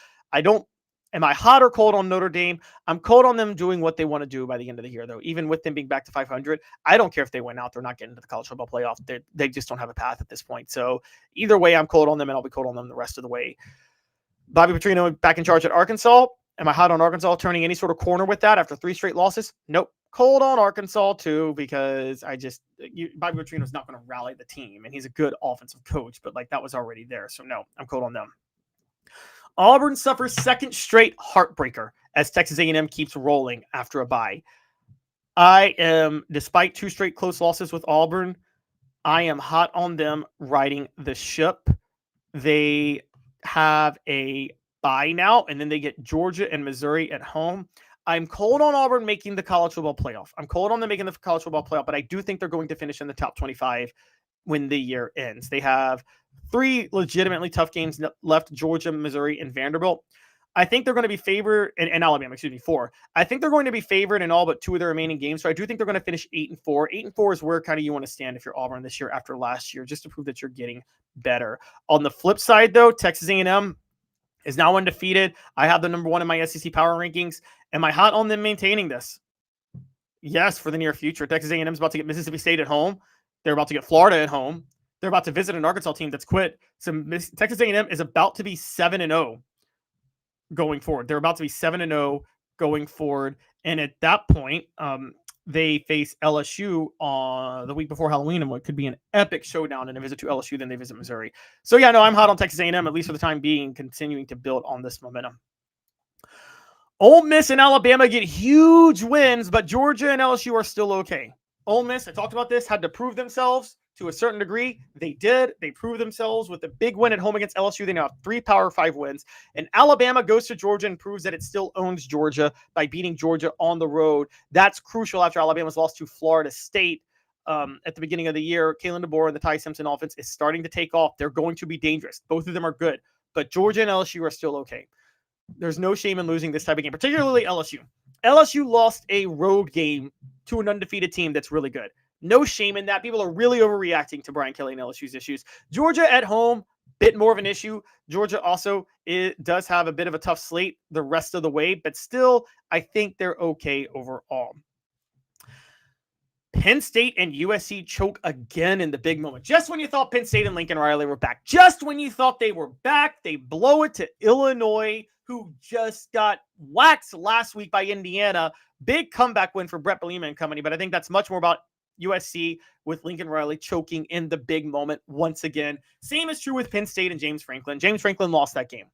Am I hot or cold on Notre Dame? I'm cold on them doing what they want to do by the end of the year, though. Even with them being back to 500, I don't care if they win out. They're not getting to the college football playoff. They just don't have a path at this point. So either way, I'm cold on them, and I'll be cold on them the rest of the way. Bobby Petrino back in charge at Arkansas. Am I hot on Arkansas turning any sort of corner with that after 3 straight losses? Nope. Cold on Arkansas, too, because Bobby Petrino's not going to rally the team, and he's a good offensive coach, but that was already there. So, no, I'm cold on them. Auburn suffers second straight heartbreaker as Texas A&M keeps rolling after a bye. Despite 2 straight close losses with Auburn, I am hot on them riding the ship. They have a bye now, and then they get Georgia and Missouri at home. I'm cold on Auburn making the college football playoff. I'm cold on them making the college football playoff, but I do think they're going to finish in the top 25 when the year ends. They have 3 legitimately tough games left: Georgia, Missouri, and Vanderbilt. I think they're going to be favored, and Alabama, 4. I think they're going to be favored in all but 2 of their remaining games. So I do think they're going to finish 8-4. 8-4 is where kind of you want to stand if you're Auburn this year after last year, just to prove that you're getting better. On the flip side, though, Texas A&M is now undefeated. I have the number 1 in my SEC power rankings. Am I hot on them maintaining this? Yes, for the near future. Texas A&M is about to get Mississippi State at home. They're about to get Florida at home. They're about to visit an Arkansas team that's quit. So Texas A&M is about to be 7-0 going forward. They're about to be 7-0 going forward. And at that point, they face LSU on the week before Halloween, and what could be an epic showdown and a visit to LSU. Then they visit Missouri. So yeah, no, I'm hot on Texas A&M, at least for the time being, continuing to build on this momentum. Ole Miss and Alabama get huge wins, but Georgia and LSU are still okay. Ole Miss, I talked about this, had to prove themselves to a certain degree. They did. They proved themselves with a big win at home against LSU. They now have 3 Power 5 wins. And Alabama goes to Georgia and proves that it still owns Georgia by beating Georgia on the road. That's crucial after Alabama's lost to Florida State at the beginning of the year. Kalen DeBoer and the Ty Simpson offense is starting to take off. They're going to be dangerous. Both of them are good. But Georgia and LSU are still okay. There's no shame in losing this type of game, particularly LSU. LSU lost a road game to an undefeated team that's really good. No shame in that. People are really overreacting to Brian Kelly and LSU's issues. Georgia at home, bit more of an issue. Georgia also does have a bit of a tough slate the rest of the way, but still, I think they're okay overall. Penn State and USC choke again in the big moment. Just when you thought Penn State and Lincoln Riley were back, just when you thought they were back, they blow it to Illinois, who just got waxed last week by Indiana. Big comeback win for Brett Bielema and company, but I think that's much more about USC with Lincoln Riley choking in the big moment once again. Same is true with Penn State and James Franklin. James Franklin lost that game.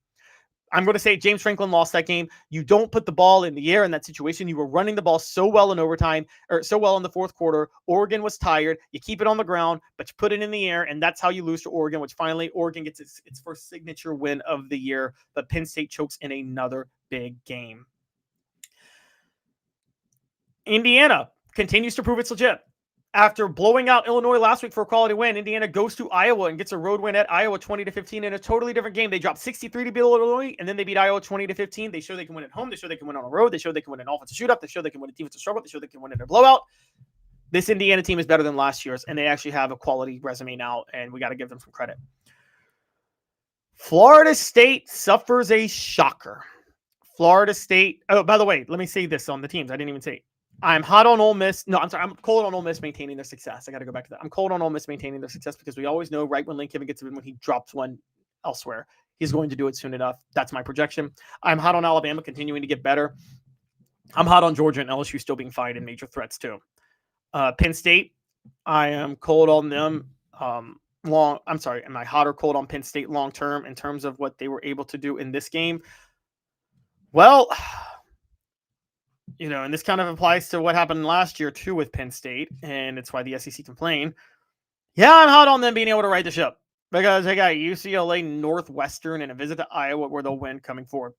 I'm going to say James Franklin lost that game. You don't put the ball in the air in that situation. You were running the ball so well in overtime, or so well in the fourth quarter. Oregon was tired. You keep it on the ground, but you put it in the air, and that's how you lose to Oregon, which finally Oregon gets its first signature win of the year. But Penn State chokes in another big game. Indiana continues to prove it's legit. After blowing out Illinois last week for a quality win, Indiana goes to Iowa and gets a road win at Iowa 20-15 in a totally different game. They dropped 63 to beat Illinois, and then they beat Iowa 20-15. They show they can win at home. They show they can win on the road. They show they can win an offensive shootout. They show they can win a defensive struggle. They show they can win in a blowout. This Indiana team is better than last year's, and they actually have a quality resume now, and we got to give them some credit. Florida State suffers a shocker. Florida State. Oh, by the way, let me say this on the teams. I didn't even say it. I'm hot on Ole Miss. No, I'm sorry. I'm cold on Ole Miss maintaining their success. I got to go back to that. I'm cold on Ole Miss maintaining their success because we always know right when Lane Kiffin gets a win, when he drops one elsewhere, he's going to do it soon enough. That's my projection. I'm hot on Alabama continuing to get better. I'm hot on Georgia and LSU still being fine and major threats too. Penn State, I am cold on them. Am I hot or cold on Penn State long term in terms of what they were able to do in this game? Well, and this kind of applies to what happened last year too with Penn State, and it's why the SEC complained. Yeah, I'm hot on them being able to right the ship because they got UCLA, Northwestern, and a visit to Iowa where they'll win coming forward.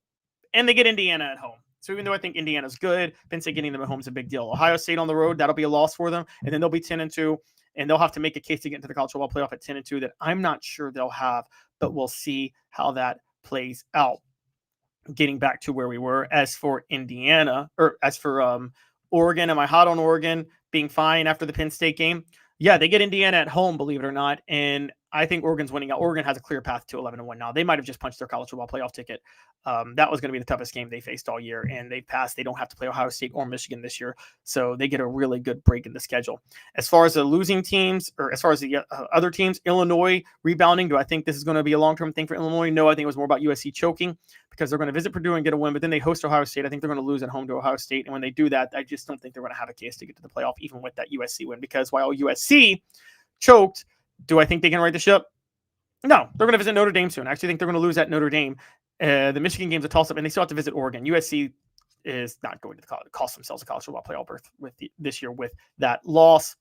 And they get Indiana at home. So even though I think Indiana's good, Penn State getting them at home is a big deal. Ohio State on the road, that'll be a loss for them, and then they'll be 10-2, and they'll have to make a case to get into the college football playoff at 10-2 that I'm not sure they'll have, but we'll see how that plays out. Getting back to where we were. As for Oregon, am I hot on Oregon being fine after the Penn State game? Yeah, they get Indiana at home, believe it or not. And I think Oregon's winning out. Oregon has a clear path to 11-1 now. They might have just punched their college football playoff ticket. That was going to be the toughest game they faced all year, and they passed. They don't have to play Ohio State or Michigan this year, so they get a really good break in the schedule. As far as the losing teams, or as far as the other teams, Illinois rebounding, do I think this is going to be a long-term thing for Illinois? No, I think it was more about USC choking because they're going to visit Purdue and get a win, but then they host Ohio State. I think they're going to lose at home to Ohio State, and when they do that, I just don't think they're going to have a case to get to the playoff, even with that USC win, because while USC choked, do I think they can right the ship? No, they're going to visit Notre Dame soon. I actually think they're going to lose at Notre Dame. The Michigan game's a toss-up, and they still have to visit Oregon. USC is not going to cost themselves a college football playoff berth this year with that loss.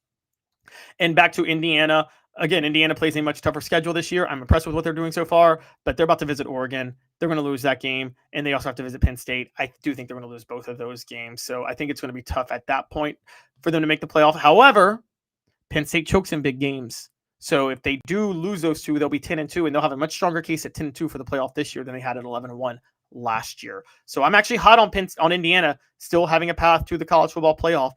And back to Indiana. Again, Indiana plays a much tougher schedule this year. I'm impressed with what they're doing so far, but they're about to visit Oregon. They're going to lose that game, and they also have to visit Penn State. I do think they're going to lose both of those games, so I think it's going to be tough at that point for them to make the playoff. However, Penn State chokes in big games. So if they do lose those two, they'll be 10-2, and they'll have a much stronger case at 10-2 for the playoff this year than they had at 11-1 last year. So I'm actually hot on Indiana still having a path to the college football playoff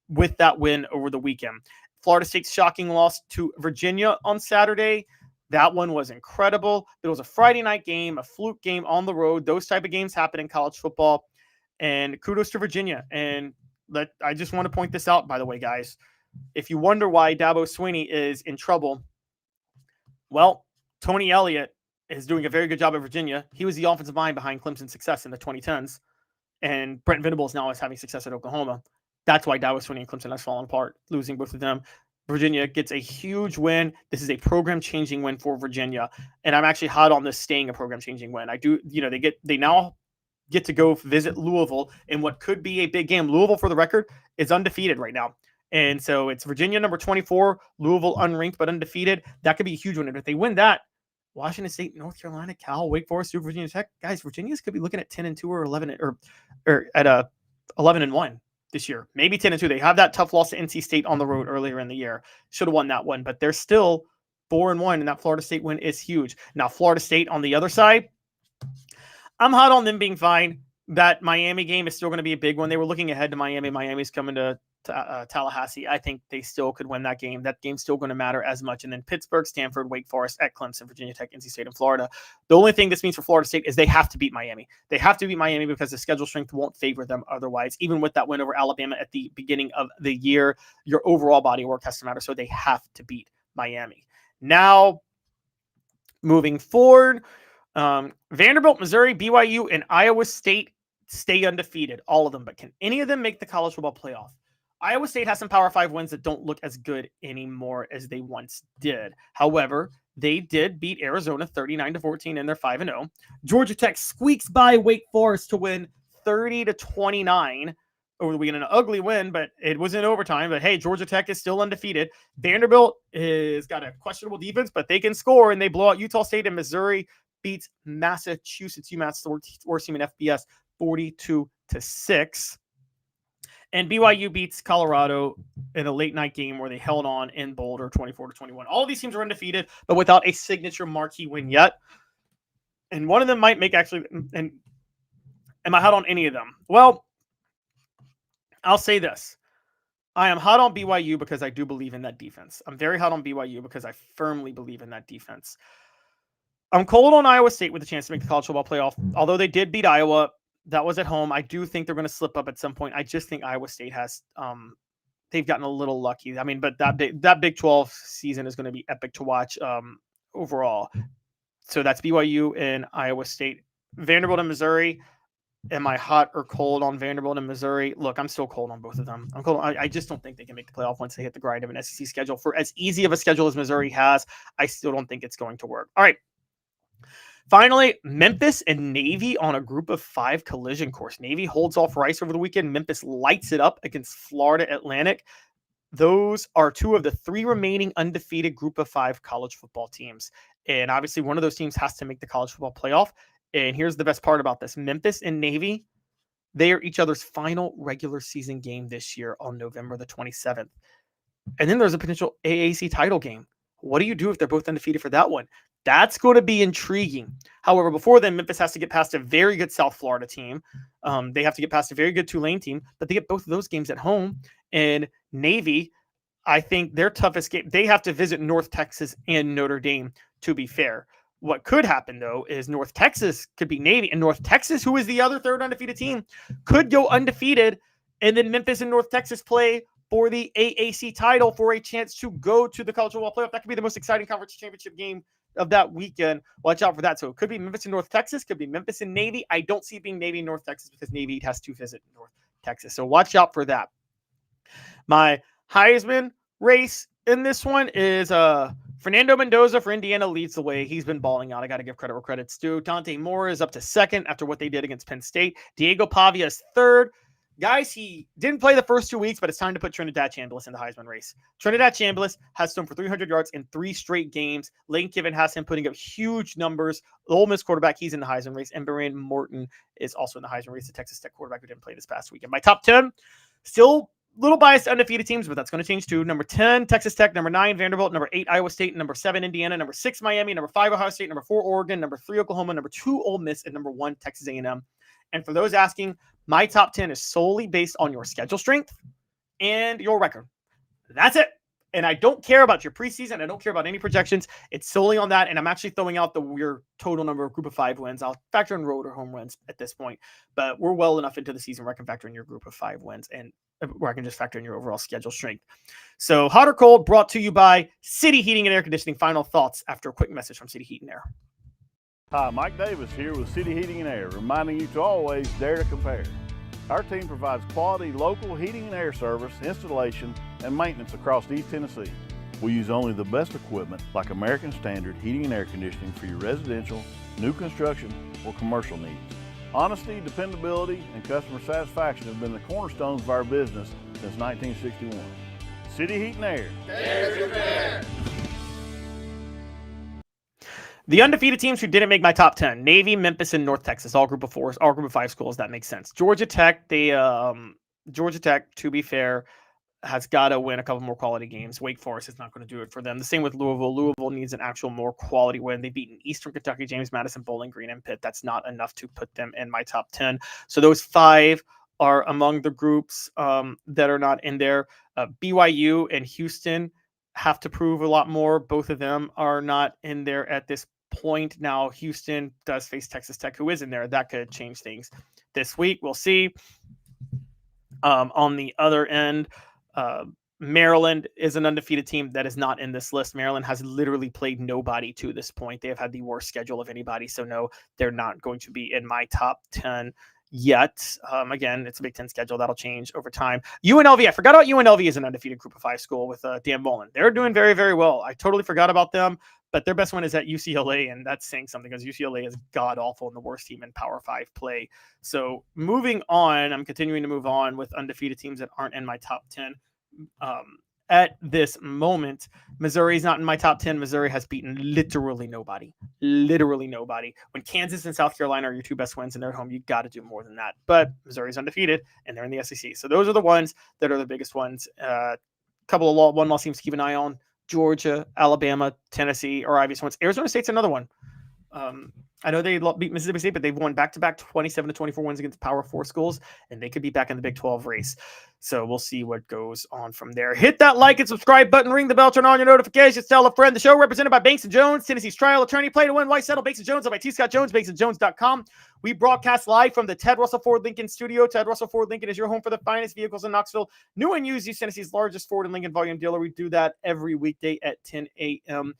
with that win over the weekend. Florida State's shocking loss to Virginia on Saturday. That one was incredible. It was a Friday night game, a fluke game on the road. Those type of games happen in college football. And kudos to Virginia. And I just want to point this out, by the way, guys. If you wonder why Dabo Swinney is in trouble, well, Tony Elliott is doing a very good job at Virginia. He was the offensive mind behind Clemson's success in the 2010s, and Brent Venables now is having success at Oklahoma. That's why Dabo Swinney and Clemson has fallen apart, losing both of them. Virginia gets a huge win. This is a program-changing win for Virginia, and I'm actually hot on this staying a program-changing win. They now get to go visit Louisville in what could be a big game. Louisville, for the record, is undefeated right now. And so it's Virginia number 24, Louisville unranked but undefeated. That could be a huge one. And if they win that, Washington State, North Carolina, Cal, Wake Forest, Duke, Virginia Tech, guys, Virginia's could be looking at 10-2 or 11 or at 11-1 this year. Maybe 10-2. They have that tough loss to NC State on the road earlier in the year. Should have won that one, but they're still 4-1, and that Florida State win is huge. Now Florida State on the other side, I'm hot on them being fine. That Miami game is still going to be a big one. They were looking ahead to Miami. Miami's coming to Tallahassee. I think they still could win that game. That game's still going to matter as much. And then Pittsburgh, Stanford, Wake Forest, at Clemson, Virginia Tech, NC State, and Florida. The only thing this means for Florida State is they have to beat Miami. They have to beat Miami because the schedule strength won't favor them otherwise. Even with that win over Alabama at the beginning of the year, your overall body of work has to matter. So they have to beat Miami. Now, moving forward, Vanderbilt, Missouri, BYU, and Iowa State stay undefeated, all of them. But can any of them make the college football playoff? Iowa State has some Power 5 wins that don't look as good anymore as they once did. However, they did beat Arizona 39-14, and they're 5-0. Georgia Tech squeaks by Wake Forest to win 30-29 over the weekend. An ugly win, but it was in overtime. But hey, Georgia Tech is still undefeated. Vanderbilt has got a questionable defense, but they can score, and they blow out Utah State, and Missouri beats Massachusetts, UMass, the worst team in FBS, 42-6. And BYU beats Colorado in a late night game where they held on in Boulder 24-21. All of these teams are undefeated, but without a signature marquee win yet. And one of them might make actually, and am I hot on any of them? Well, I'll say this. I am hot on BYU because I do believe in that defense. I'm very hot on BYU because I firmly believe in that defense. I'm cold on Iowa State with a chance to make the college football playoff. Although they did beat Iowa, that was at home. I do think they're going to slip up at some point. I just think Iowa State has, they've gotten a little lucky. I mean, but that Big 12 season is going to be epic to watch overall. So that's BYU and Iowa State. Vanderbilt and Missouri. Am I hot or cold on Vanderbilt and Missouri? Look, I'm still cold on both of them. I'm cold. I just don't think they can make the playoff once they hit the grind of an SEC schedule. For as easy of a schedule as Missouri has, I still don't think it's going to work. All right. Finally, Memphis and Navy on a group of 5 collision course. Navy holds off Rice over the weekend. Memphis lights it up against Florida Atlantic. Those are 2 of the 3 remaining undefeated group of 5 college football teams. And obviously one of those teams has to make the college football playoff. And here's the best part about this. Memphis and Navy, they are each other's final regular season game this year on November the 27th. And then there's a potential AAC title game. What do you do if they're both undefeated for that one? That's going to be intriguing. However, before then, Memphis has to get past a very good South Florida team. They have to get past a very good Tulane team, but they get both of those games at home. And Navy, I think their toughest game, they have to visit North Texas and Notre Dame, to be fair. What could happen, though, is North Texas could be Navy, and North Texas, who is the other third undefeated team, could go undefeated, and then Memphis and North Texas play for the AAC title for a chance to go to the College Football Playoff. That could be the most exciting conference championship game of that weekend. Watch out for that. So it could be Memphis and North Texas, could be Memphis and Navy. I don't see it being Navy and North Texas because Navy has to visit North Texas. So watch out for that. My Heisman race in this one is Fernando Mendoza for Indiana leads the way. He's been balling out. I got to give credit where credit's due. Dante Moore is up to second after what they did against Penn State. Diego Pavia is third. Guys, he didn't play the first 2 weeks, but it's time to put Trinidad Chambliss in the Heisman race. Trinidad Chambliss has thrown for 300 yards in 3 straight games. Lane Kiffin has him putting up huge numbers. The Ole Miss quarterback, he's in the Heisman race. And Brandon Morton is also in the Heisman race, the Texas Tech quarterback who didn't play this past weekend. My top 10, still a little biased to undefeated teams, but that's going to change too. Number 10, Texas Tech. Number 9, Vanderbilt. Number 8, Iowa State. Number 7, Indiana. Number 6, Miami. Number 5, Ohio State. Number 4, Oregon. Number 3, Oklahoma. Number 2, Ole Miss. And number 1, Texas A&M. And for those asking, my top 10 is solely based on your schedule strength and your record. That's it. And I don't care about your preseason. I don't care about any projections. It's solely on that. And I'm actually throwing out your total number of group of 5 wins. I'll factor in road or home wins at this point. But we're well enough into the season where I can factor in your group of 5 wins and where I can just factor in your overall schedule strength. So hot or cold, brought to you by City Heating and Air Conditioning. Final thoughts after a quick message from City Heat and Air. Hi, Mike Davis here with City Heating and Air, reminding you to always dare to compare. Our team provides quality local heating and air service, installation, and maintenance across East Tennessee. We use only the best equipment like American Standard Heating and Air Conditioning for your residential, new construction, or commercial needs. Honesty, dependability, and customer satisfaction have been the cornerstones of our business since 1961. City Heat and Air. Dare to compare. The undefeated teams who didn't make my top 10, Navy, Memphis, and North Texas, all group of 4s, all group of 5 schools. That makes sense. Georgia Tech, Georgia Tech, to be fair, has got to win a couple more quality games. Wake Forest is not going to do it for them. The same with Louisville. Louisville needs an actual more quality win. They've beaten Eastern Kentucky, James Madison, Bowling Green, and Pitt. That's not enough to put them in my top 10. So those 5 are among the groups that are not in there. BYU and Houston have to prove a lot more. Both of them are not in there at this point. Now Houston does face Texas Tech, who is in there. That could change things this week. We'll see. On the other end, Maryland is an undefeated team that is not in this list. Maryland has literally played nobody to this point. They have had the worst schedule of anybody. So no, they're not going to be in my top 10 yet. Again, it's a Big Ten schedule. That'll change over time. UNLV, I forgot about UNLV as an undefeated group of 5 school with Dan Mullen. They're doing very, very well. I totally forgot about them, but their best one is at UCLA, and that's saying something because UCLA is god-awful and the worst team in Power 5 play. So moving on, I'm continuing to move on with undefeated teams that aren't in my top 10. At this moment, Missouri is not in my top 10. Missouri has beaten literally nobody. Literally nobody. When Kansas and South Carolina are your 2 best wins and they're at home, you got to do more than that. But Missouri's undefeated, and they're in the SEC. So those are the ones that are the biggest ones. Couple of one-loss teams to keep an eye on. Georgia, Alabama, Tennessee are obvious ones. Arizona State's another one. I know they beat Mississippi State, but they've won back-to-back 27-24 wins against Power 4 schools, and they could be back in the Big 12 race. So we'll see what goes on from there. Hit that like and subscribe button, ring the bell, turn on your notifications, tell a friend. The show represented by Banks & Jones, Tennessee's trial attorney, play to win, white settle, Banks & Jones, by T. Scott Jones, BanksandJones.com. We broadcast live from the Ted Russell Ford Lincoln studio. Ted Russell Ford Lincoln is your home for the finest vehicles in Knoxville. New and used, East Tennessee's largest Ford and Lincoln volume dealer. We do that every weekday at 10 a.m.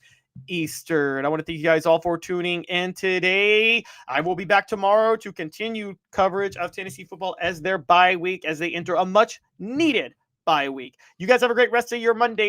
Eastern. I want to thank you guys all for tuning in today. I will be back tomorrow to continue coverage of Tennessee football as their bye week, as they enter a much needed bye week. You guys have a great rest of your Monday.